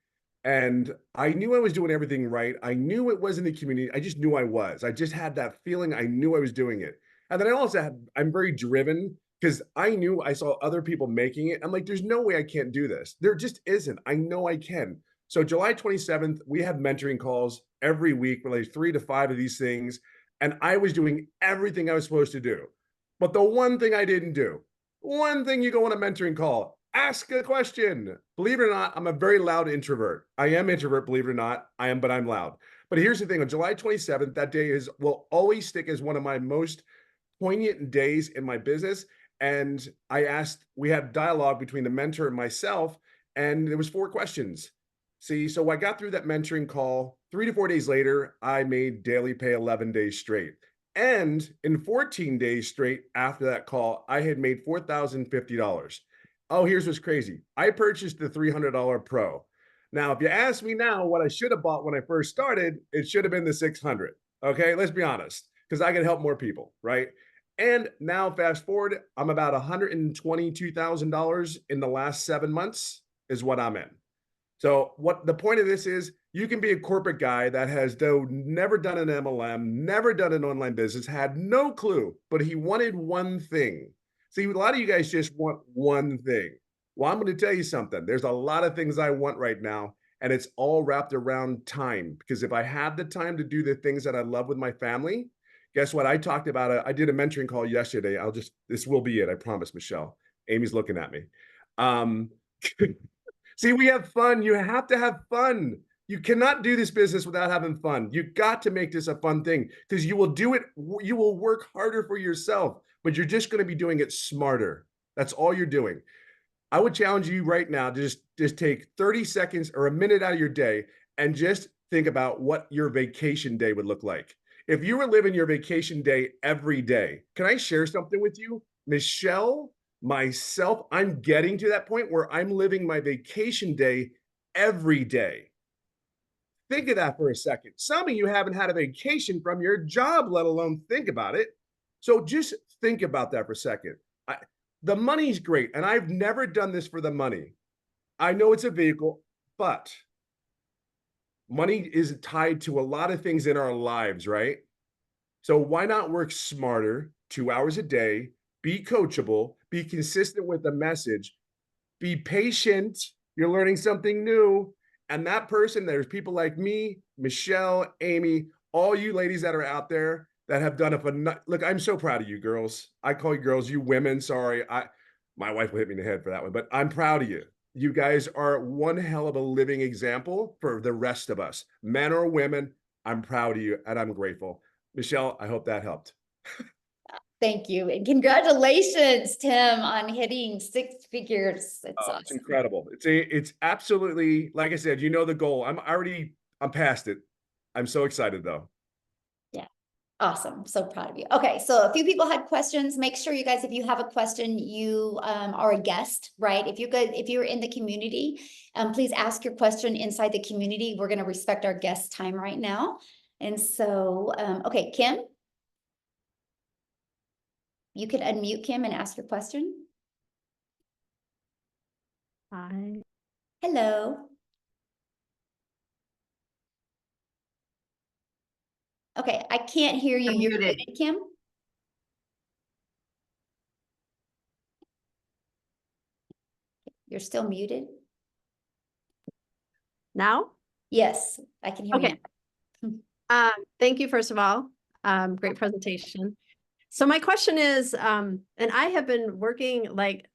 And I knew I was doing everything right. I knew it was in the community. I just knew I was. I just had that feeling. I knew I was doing it. And then I also I'm very driven because I knew I saw other people making it. I'm like, there's no way I can't do this. There just isn't. I know I can. So July 27th, we had mentoring calls every week, like 3 to 5 of these things. And I was doing everything I was supposed to do. But the one thing I didn't do, one thing you go on a mentoring call, ask a question. Believe it or not, I'm a very loud introvert. I am introvert, believe it or not. But I'm loud. But here's the thing, on July 27th, that day will always stick as one of my most poignant days in my business. And we had dialogue between the mentor and myself, and there was 4 questions. See, so I got through that mentoring call. 3 to 4 days later, I made daily pay 11 days straight. And in 14 days straight after that call, I had made $4,050. Oh, here's what's crazy. I purchased the $300 Pro. Now, if you ask me now what I should have bought when I first started, it should have been the 600. Okay, let's be honest, because I can help more people, right? And now fast forward, I'm about $122,000 in the last 7 months is what I'm in. So what the point of this is, you can be a corporate guy that has never done an MLM, never done an online business, had no clue, but he wanted one thing. See, a lot of you guys just want one thing. Well, I'm going to tell you something. There's a lot of things I want right now, and it's all wrapped around time. Because if I have the time to do the things that I love with my family, guess what? I talked about I did a mentoring call yesterday. This will be it. I promise, Michelle. Amy's looking at me. See, we have fun. You have to have fun. You cannot do this business without having fun. You got to make this a fun thing because you will do it. You will work harder for yourself, but you're just going to be doing it smarter. That's all you're doing. I would challenge you right now to just take 30 seconds or a minute out of your day and just think about what your vacation day would look like. If you were living your vacation day every day, can I share something with you? Michelle, myself, I'm getting to that point where I'm living my vacation day every day. Think of that for a second. Some of you haven't had a vacation from your job, let alone think about it. So just think about that for a second. The money's great, and I've never done this for the money. I know it's a vehicle, but money is tied to a lot of things in our lives, right? So why not work smarter, 2 hours a day, be coachable, be consistent with the message, be patient. You're learning something new. And that person, there's people like me, Michelle, Amy, all you ladies that are out there that have done look, I'm so proud of you girls. I call you girls, you women. Sorry. My wife will hit me in the head for that one, but I'm proud of you. You guys are one hell of a living example for the rest of us, men or women. I'm proud of you and I'm grateful. Michelle, I hope that helped. Thank you. And congratulations, Tim, on hitting 6 figures. It's awesome. It's incredible. It's absolutely, like I said, you know the goal. I'm past it. I'm so excited though. Yeah. Awesome. So proud of you. Okay. So a few people had questions. Make sure you guys, if you have a question, you are a guest, right? If you're in the community, please ask your question inside the community. We're going to respect our guest time right now. And so, okay, Kim. You could unmute Kim and ask your question. Hi. Hello. Okay, I can't hear you. You're Muted. muted, Kim. You're still muted. Now? Yes, I can hear you. Okay. Thank you, first of all. Great presentation. So my question is, and I have been working like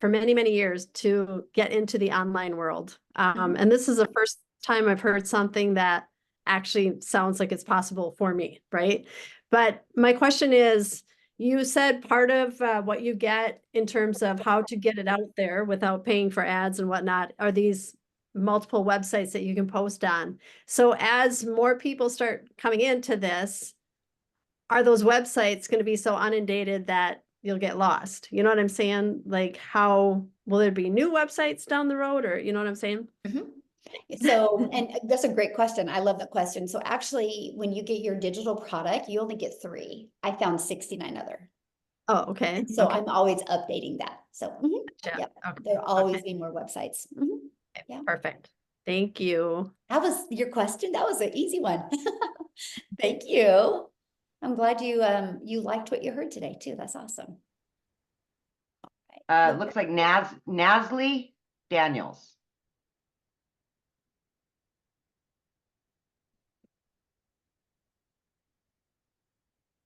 for many, many years to get into the online world. And this is the first time I've heard something that actually sounds like it's possible for me, right? But my question is, you said part of what you get in terms of how to get it out there without paying for ads and whatnot are these multiple websites that you can post on. So as more people start coming into this, are those websites going to be so inundated that you'll get lost? You know what I'm saying? Like, how will there be new websites down the road, or you know what I'm saying? So, and that's a great question. I love that question. So actually, when you get your digital product, you only get 3. I found 69 other. Oh, okay. And so Okay. I'm always updating that. So Gotcha. yep, Okay. there'll always Okay. be more websites. Yeah. Perfect. Thank you. That was your question. That was an easy one. Thank you. I'm glad you liked what you heard today too. That's awesome. Looks like Nasli Daniels.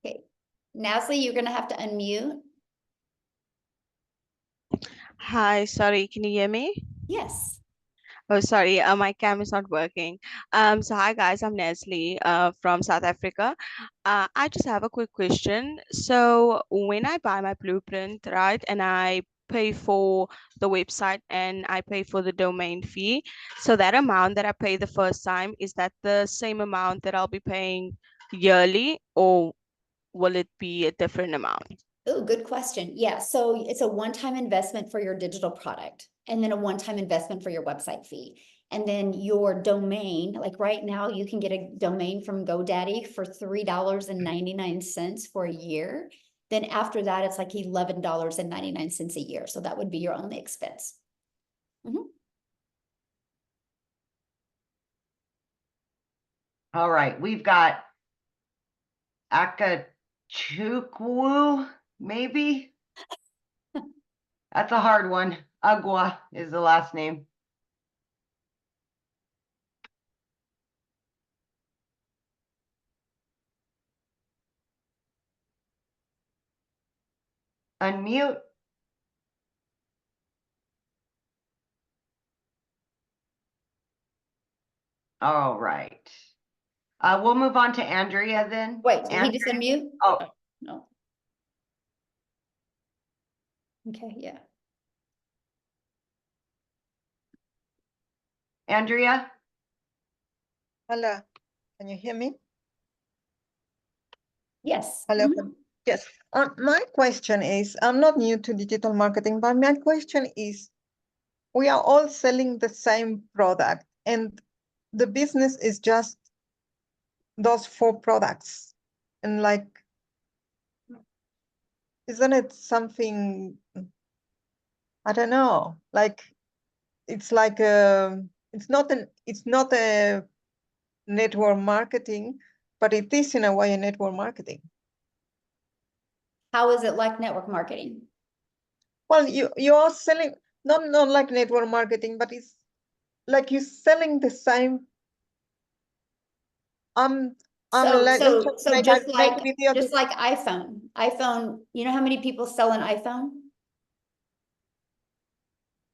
Okay, Nasli, you're gonna have to unmute. Hi, sorry, can you hear me? Yes. Oh, sorry, my cam is not working. So hi guys, I'm Nestle, from South Africa. I just have a quick question. So when I buy my blueprint, right, and I pay for the website and I pay for the domain fee, so that amount that I pay the first time, is that the same amount that I'll be paying yearly, or will it be a different amount? Oh, good question. Yeah, so it's a one-time investment for your digital product, and then a one-time investment for your website fee. And then your domain, like right now, you can get a domain from GoDaddy for $3.99 for a year. Then after that, it's like $11.99 a year. So that would be your only expense. All right, we've got Akachukwu, maybe? That's a hard one. Agua is the last name. Unmute. All right. We'll move on to Andrea then. Wait, did he just unmute? Oh, No. Okay, yeah. Andrea? Hello, can you hear me? Yes. Hello. Mhm. Yes. My question is, I'm not new to digital marketing, but my question is, we are all selling the same product, and the business is just those 4 products. And like, isn't it something, I don't know, like, it's like it's not a network marketing, but it is in a way a network marketing. How is it like network marketing? Well, you are selling not like network marketing, but it's like you're selling the same. I'm like, So make just a like video to, iPhone, you know how many people sell an iPhone?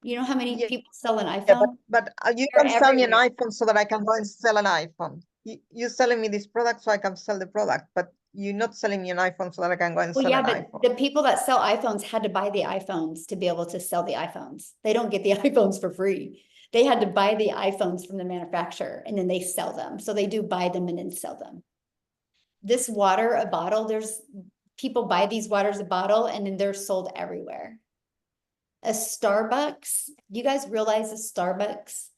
You know how many yeah, people sell an yeah, iPhone? but you They're don't sell me an everywhere. iPhone so that I can go and sell an iPhone. You're selling me this product so I can sell the product, but you're not selling me an iPhone so that I can go and Well, sell yeah, an but iPhone. the people that sell iPhones had to buy the iPhones to be able to sell the iPhones. They don't get the iPhones for free. They had to buy the iPhones from the manufacturer and then they sell them. So they do buy them and then sell them. This water, a bottle, there's people buy these waters a bottle and then they're sold everywhere. A Starbucks, you guys realize a Starbucks,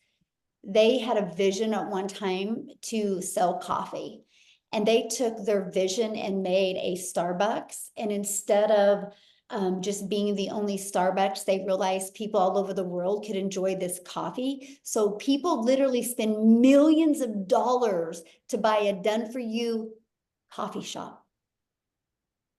they had a vision at one time to sell coffee, and they took their vision and made a Starbucks. And instead of just being the only Starbucks, they realized people all over the world could enjoy this coffee. So people literally spend millions of dollars to buy a done for you coffee shop.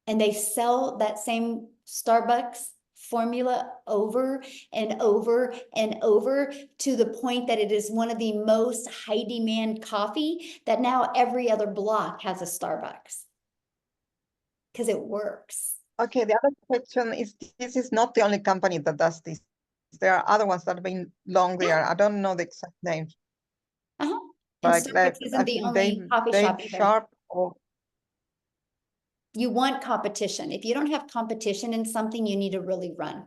And they sell that same Starbucks formula over and over and over to the point that it is one of the most high demand coffee that now every other block has a Starbucks because it works. Okay, the other question is, this is not the only company that does this. There are other ones that have been long there. I don't know the exact names. Uh-huh. And Like Starbucks I isn't the think only coffee shop Dave either. Sharp or You want competition. If you don't have competition in something, you need to really run.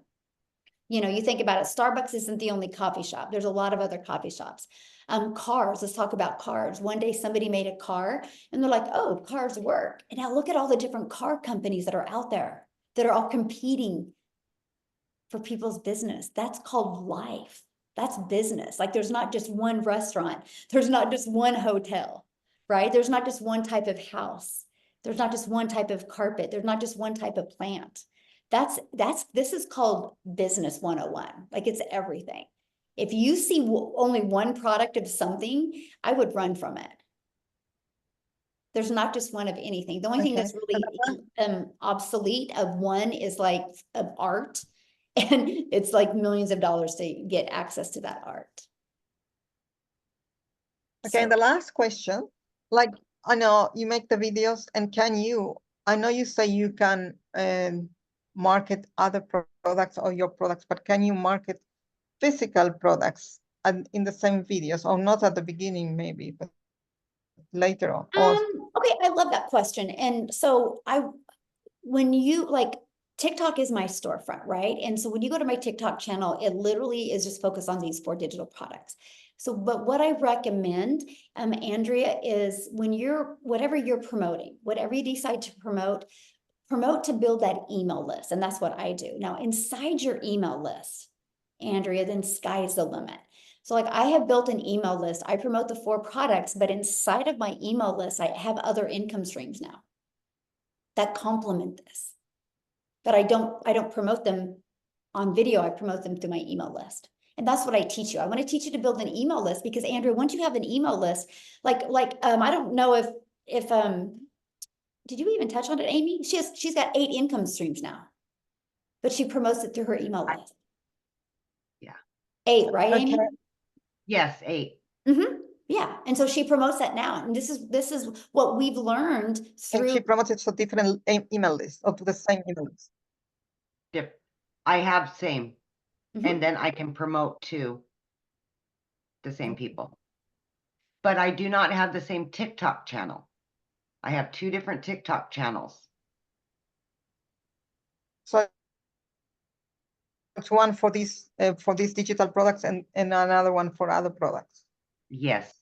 You know, you think about it, Starbucks isn't the only coffee shop. There's a lot of other coffee shops. Cars, let's talk about cars. One day somebody made a car and they're like, oh, cars work. And now look at all the different car companies that are out there that are all competing for people's business. That's called life. That's business. Like there's not just one restaurant. There's not just one hotel, right? There's not just one type of house. There's not just one type of carpet. There's not just one type of plant. This is called business 101. Like it's everything. If you see only one product of something, I would run from it. There's not just one of anything. The only thing that's really obsolete of one is like of art. And it's like millions of dollars to get access to that art. okay, and the last question, like I know you make the videos, and I know you say you can market other products or your products, but can you market physical products in the same videos, or not at the beginning maybe, but later on? Okay, I love that question. And so when you like, TikTok is my storefront, right? And so when you go to my TikTok channel, it literally is just focused on these 4 digital products. So, but what I recommend, Andrea, is when whatever you're promoting, whatever you decide to promote to build that email list. And that's what I do. Now, inside your email list, Andrea, then sky's the limit. So like I have built an email list. I promote the 4 products, but inside of my email list, I have other income streams now that complement this. But I don't promote them on video. I promote them through my email list. And that's what I teach you. I want to teach you to build an email list because Andrea, once you have an email list, I don't know if did you even touch on it, Amy? She's got 8 income streams now, but she promotes it through her email list. Yeah. 8, right, Okay. Amy? Yes, 8. Mm-hmm. Yeah. And so she promotes that now. And this is what we've learned through. And she promotes it to different email lists or to the same email list. I have same. Mhm. And then I can promote to the same people. But I do not have the same TikTok channel. I have 2 different TikTok channels. So it's one for these digital products and another one for other products. Yes.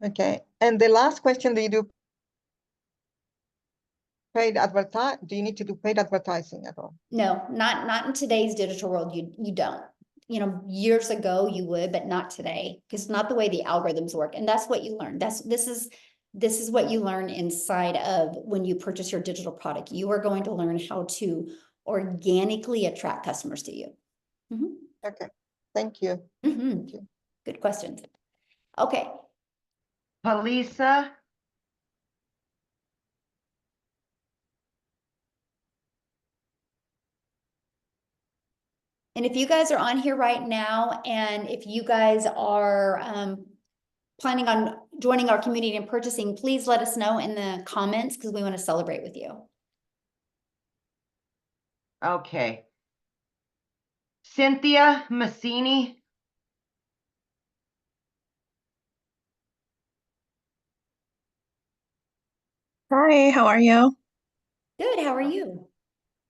Okay. And the last question, do you do paid advertise? Do you need to do paid advertising at all? No, not in today's digital world. You don't. You know, years ago you would, but not today, because it's not the way the algorithms work. And that's what you learn. This is what you learn inside of when you purchase your digital product. You are going to learn how to organically attract customers to you. Mm-hmm. Okay. Thank you. Mm-hmm. Thank you. Good questions. Okay. Palisa. And if you guys are on here right now, and if you guys are planning on joining our community and purchasing, please let us know in the comments because we want to celebrate with you. Okay. Cynthia Massini. Hi, how are you? Good, how are you?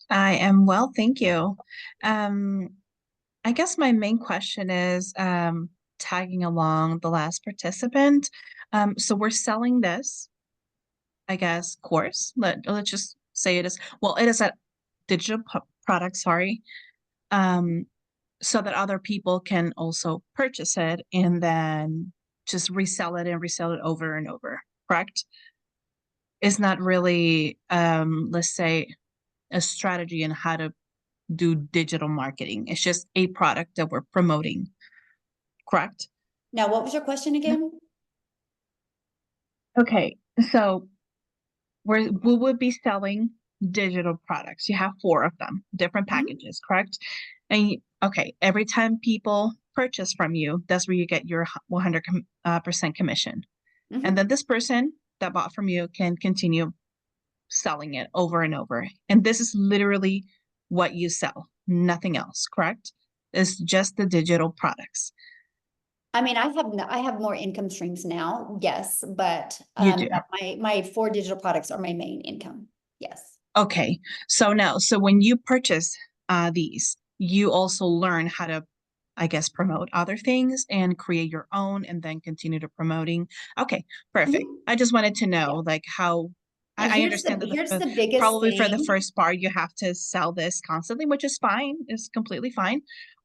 I am well, thank you. I guess my main question is tagging along the last participant. So we're selling this, I guess, course. Let's just say it is, well, it is a digital product, sorry, so that other people can also purchase it and then just resell it over and over, correct? It's not really, let's say, a strategy on how to do digital marketing. It's just a product that we're promoting, correct? Now, what was your question again? Okay, so we would be selling digital products. You have 4 of them, different Mhm. packages, correct? And okay, every time people purchase from you, that's where you get your 100% commission. Mhm. And then this person that bought from you can continue selling it over and over. And this is literally what you sell, nothing else, correct? It's just the digital products. I mean, I have more income streams now, yes, but You do. my 4 digital products are my main income. Yes. Okay. So now, so when you purchase these, you also learn how to, I guess, promote other things and create your own and then continue to promoting. Okay, perfect. Mhm. I just wanted to Yeah. know like how And I understand that here's the biggest probably for the thing. first part you have to sell this constantly, which is fine, it's completely fine.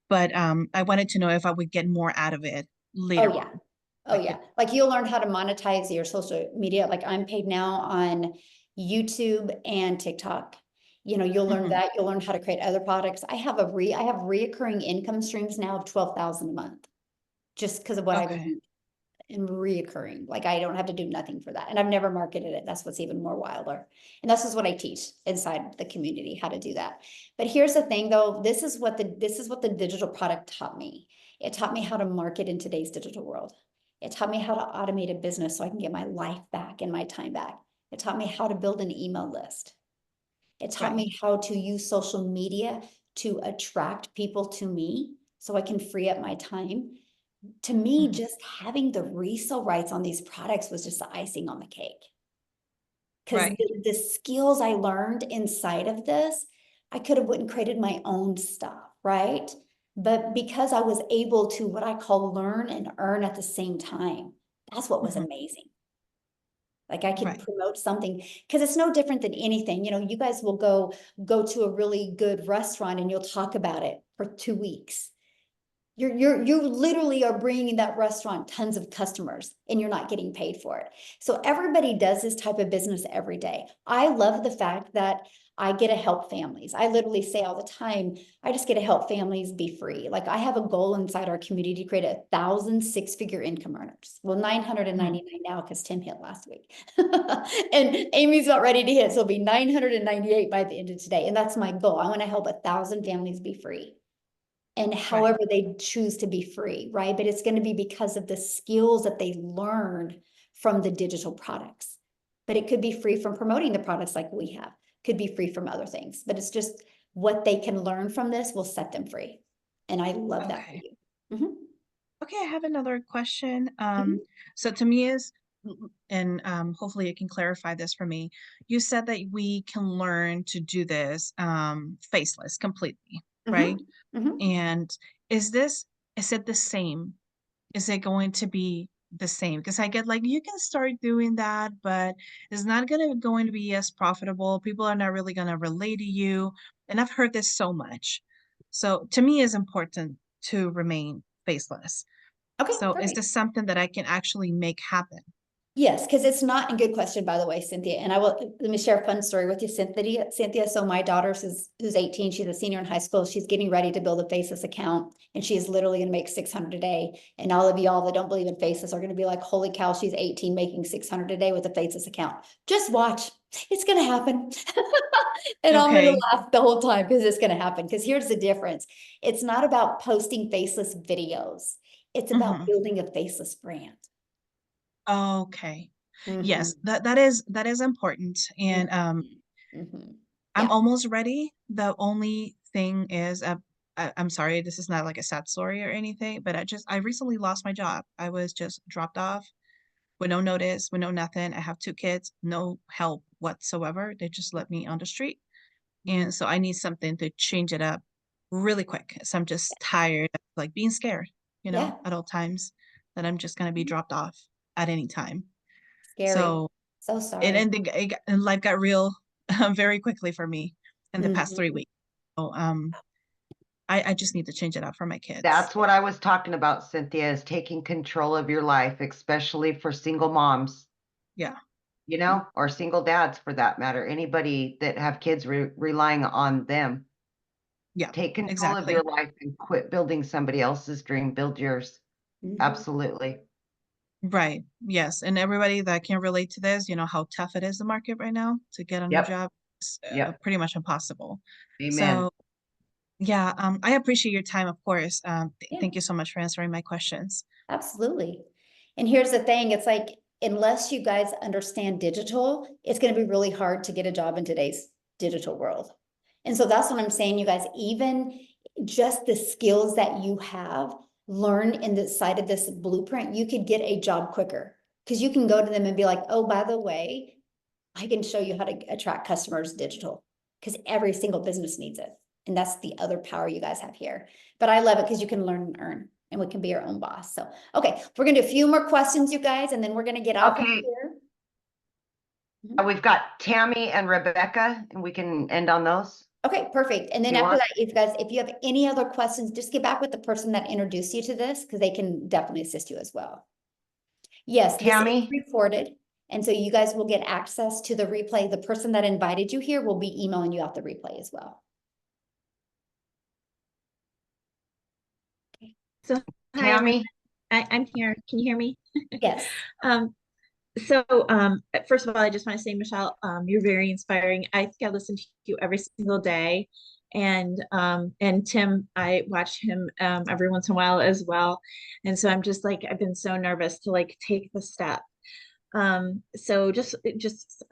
But I wanted to know if I would get more out of it later Oh yeah. on. Oh Like yeah. Like you'll learn how to monetize your social media. Like I'm paid now on YouTube and TikTok. You know, you'll learn Mhm. that. You'll learn how to create other products. I have reoccurring income streams now of 12,000 a month, just because of what I've Okay. learned and reoccurring. Like I don't have to do nothing for that. And I've never marketed it. That's what's even more wilder. And this is what I teach inside the community, how to do that. But here's the thing though, this is what the digital product taught me. It taught me how to market in today's digital world. It taught me how to automate a business so I can get my life back and my time back. It taught me how to build an email list. It taught Right. me how to use social media to attract people to me so I can free up my time. To me, Mhm. just having the resale rights on these products was just the icing on the cake. Because Right. the skills I learned inside of this, I could have went and created my own stuff, right? But because I was able to what I call learn and earn at the same time, that's what was Mhm. amazing. Like I could Right. promote something because it's no different than anything. You know, you guys will go to a really good restaurant and you'll talk about it for 2 weeks. You literally are bringing that restaurant tons of customers and you're not getting paid for it. So everybody does this type of business every day. I love the fact that I get to help families. I literally say all the time, I just get to help families be free. Like I have a goal inside our community to create 1,000 6-figure income earners. Well, 999 now because Tim hit last week. And Amy's about ready to hit. So it'll be 998 by the end of today. And that's my goal. I want to help 1,000 families be free. And Right. however they choose to be free, right? But it's going to be because of the skills that they learned from the digital products. But it could be free from promoting the products like we have, could be free from other things. But it's just what they can learn from this will set them free. And I love that for Okay. you. Mhm. Okay, I have another question. Mhm. So to me is, and hopefully you can clarify this for me. You said that we can learn to do this faceless completely, right? Mhm. Mhm. And is it the same? Is it going to be the same? Because I get like you can start doing that, but it's not going to be as profitable. People are not really gonna relate to you. And I've heard this so much. So to me, it's important to remain faceless. Okay, So is perfect. this something that I can actually make happen? Yes, because it's not a good question, by the way, Cynthia. And I will let me share a fun story with you, Cynthia. So my daughter who's 18, she's a senior in high school. She's getting ready to build a Faceless account, and she is literally going to make 600 a day. And all of y'all that don't believe in Faceless are going to be like, "Holy cow, she's 18 making 600 a day with a Faceless account." Just watch, it's going to happen. And I'm going to Okay. laugh the whole time because it's going to happen. Because here's the difference: it's not about posting faceless videos; it's about Hmm. building a faceless brand. Okay. Mhm. Yes, that is important. And Mhm. I'm Yeah. almost ready. The only thing is, I'm sorry, this is not like a sad story or anything, but I recently lost my job. I was just dropped off with no notice, with no nothing. I have 2 kids, no help whatsoever. They just let me on the street. And so I need something to change it up really quick. So I'm just tired of like being scared, Yeah. at all times that I'm just gonna be dropped off at any time. Scary. So So and sorry. and, and life got real very quickly for me in the past 3 Mhm. weeks. So I just need to change it up for my kids. That's what I was talking about, Cynthia, is taking control of your life, especially for single moms, Yeah. or single dads for that matter. Anybody that have kids relying on them. Yeah, Take control of your exactly. life and quit building somebody else's dream. Build yours. Mhm. Absolutely. Right. Yes. And everybody that can relate to this, how tough it is the market right now to get a new Yep. job. Yep. pretty much impossible. Amen. So yeah, I appreciate your time, of course. Yeah. Thank you so much for answering my questions. Absolutely. And here's the thing, it's like, unless you guys understand digital, it's going to be really hard to get a job in today's digital world. And so that's what I'm saying, you guys, even just the skills that you have learned in the side of this blueprint, you could get a job quicker because you can go to them and be like, oh, by the way, I can show you how to attract customers digital because every single business needs it. And that's the other power you guys have here. But I love it because you can learn and earn, and we can be our own boss. So, okay, we're going to do a few more questions, you guys, and then we're going to get off of Okay. here. We've got Tammy and Rebecca, and we can end on those. Okay, perfect. And then You after want- that, if you have any other questions, just get back with the person that introduced you to this because they can definitely assist you as well. Yes, this is Tammy? recorded. And so you guys will get access to the replay. The person that invited you here will be emailing you out the replay as well. So hi, Tammy? I'm here. Can you hear me? Yes. First of all, I just want to say, Michelle, you're very inspiring. I think I listen to you every single day. And Tim, I watch him every once in a while as well. And so I'm just like, I've been so nervous to like take the step. So just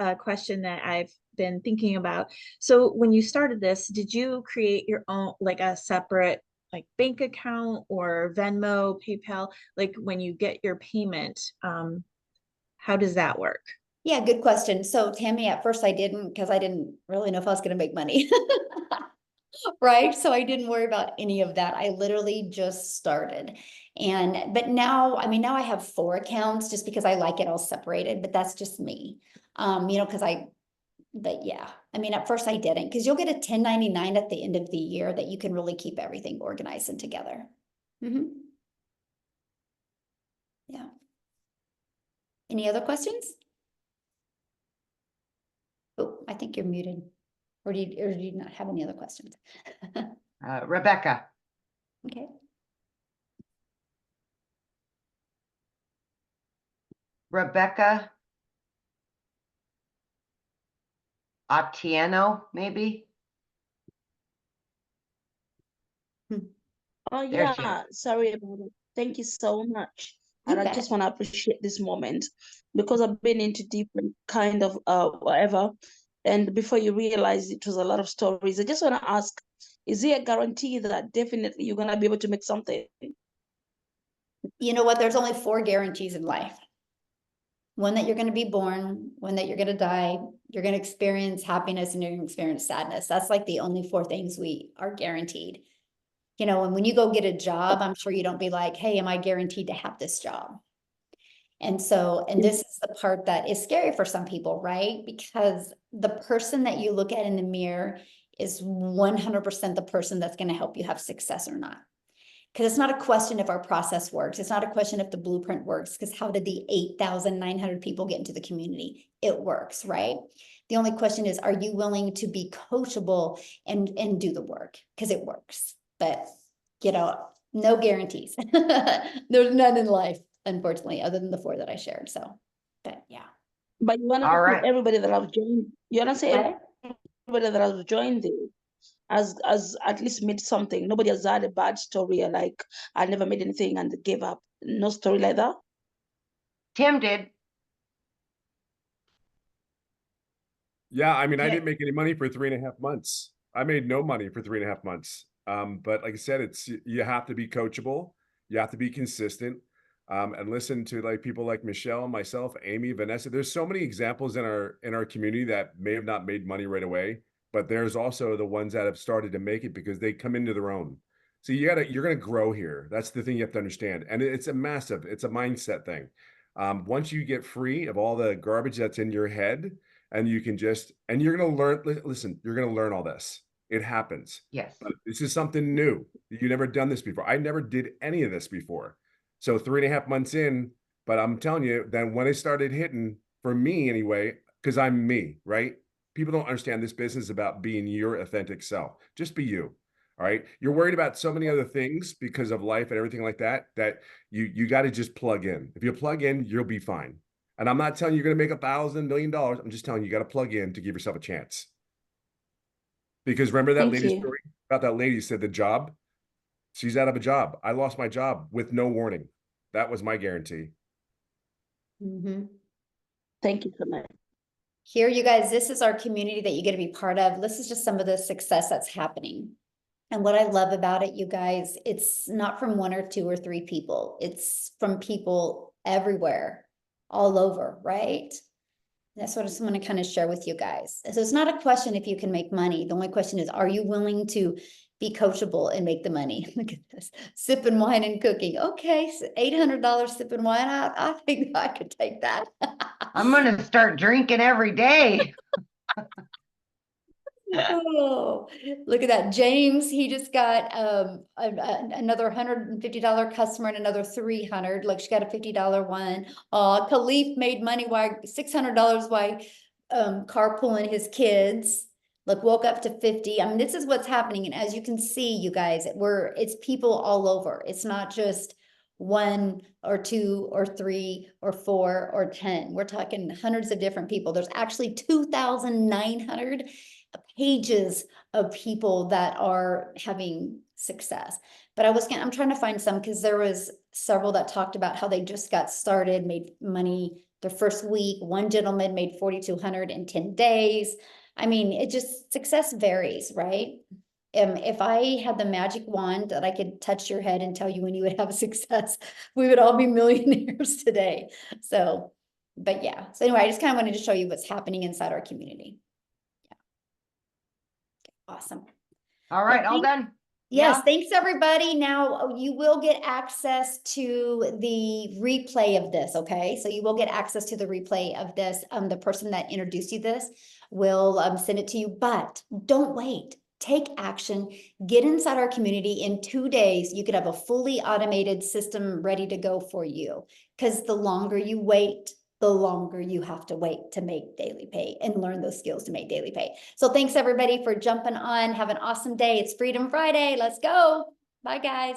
a question that I've been thinking about. So when you started this, did you create your own, like a separate like bank account or Venmo, PayPal? Like when you get your payment, how does that work? Yeah, good question. So Tammy, at first I didn't, because I didn't really know if I was going to make money. Right. So I didn't worry about any of that. I literally just started. But now, I mean, now I have 4 accounts just because I like it all separated, but that's just me. But yeah, I mean, at first I didn't, because you'll get a 1099 at the end of the year that you can really keep everything organized and together. Yeah. Any other questions? Oh, I think you're muted. Or do you not have any other questions? Rebecca? Okay. Rebecca? Atieno, maybe? Oh There she yeah, sorry about it. Thank you so much. You And I bet. just want to appreciate this moment because I've been into different kind of whatever. And before you realize it was a lot of stories, I just want to ask, is there a guarantee that definitely you're gonna be able to make something? You know what? There's only 4 guarantees in life. One that you're going to be born, one that you're going to die, you're going to experience happiness, and you're going to experience sadness. That's like the only 4 things we are guaranteed. You know, and when you go get a job, I'm sure you don't be like, hey, am I guaranteed to have this job? And this is the part that is scary for some people, right? Because the person that you look at in the mirror is 100% the person that's going to help you have success or not. Because it's not a question if our process works. It's not a question if the blueprint works, because how did the 8,900 people get into the community? It works, right? The only question is, are you willing to be coachable and do the work? Because it works. But, you know, no guarantees. There's none in life, unfortunately, other than the 4 that I shared. So, but yeah. But you wanna All say right. everybody that I've joined, you wanna say What? everybody that I've joined this has at least made something. Nobody has had a bad story or like I never made anything and gave up. No story like that. Tim did. Yeah, I mean, I Okay. didn't make any money for 3.5 months. I made no money for 3.5 months. But like I said, you have to be coachable, you have to be consistent, and listen to like people like Michelle, myself, Amy, Vanessa. There's so many examples in our community that may have not made money right away, but there's also the ones that have started to make it because they come into their own. So you're gonna grow here. That's the thing you have to understand. And it's a mindset thing. Once you get free of all the garbage that's in your head, and you can and you're going to learn, listen, you're going to learn all this. It happens. Yes. But this is something new. You never done this before. I never did any of this before. So 3.5 months in, but I'm telling you, then when it started hitting, for me anyway, because I'm me, right? People don't understand this business is about being your authentic self. Just be you. All right. You're worried about so many other things because of life and everything like that, that you got to just plug in. If you plug in, you'll be fine. And I'm not telling you you're going to make $1,000 million. I'm just telling you, you got to plug in to give yourself a chance. Because remember that Thank lady you. story about that lady said the job, she's out of a job. I lost my job with no warning. That was my guarantee. Mhm. Thank you so much. Here, you guys, this is our community that you get to be part of. This is just some of the success that's happening. And what I love about it, you guys, it's not from one or two or three people. It's from people everywhere, all over, right? That's what I just want to kind of share with you guys. So it's not a question if you can make money. The only question is, are you willing to be coachable and make the money? Look at this, sipping wine and cooking. Okay, so $800 sipping wine. I think I could take that. I'm gonna start drinking every day. Oh, look at that. James, he just got another $150 customer and another 300. Look, she got a $50 one. Khalif made money while $600 while carpooling his kids. Look, woke up to 50. I mean, this is what's happening. And as you can see, you guys, it's people all over. It's not just one or two or three or four or 10. We're talking hundreds of different people. There's actually 2,900 pages of people that are having success. But I'm trying to find some, because there was several that talked about how they just got started, made money their first week. One gentleman made 4,200 in 10 days. I mean, it just, success varies, right? If I had the magic wand that I could touch your head and tell you when you would have success, we would all be millionaires today. So, but yeah. So anyway, I just kind of wanted to show you what's happening inside our community. Awesome. All right, all done. Yes, Yeah. thanks everybody. Now you will get access to the replay of this, okay? So you will get access to the replay of this. The person that introduced you this will send it to you, but don't wait. Take action, get inside our community. In 2 days, you could have a fully automated system ready to go for you. Because the longer you wait, the longer you have to wait to make daily pay and learn those skills to make daily pay. So thanks everybody for jumping on. Have an awesome day. It's Freedom Friday. Let's go. Bye guys.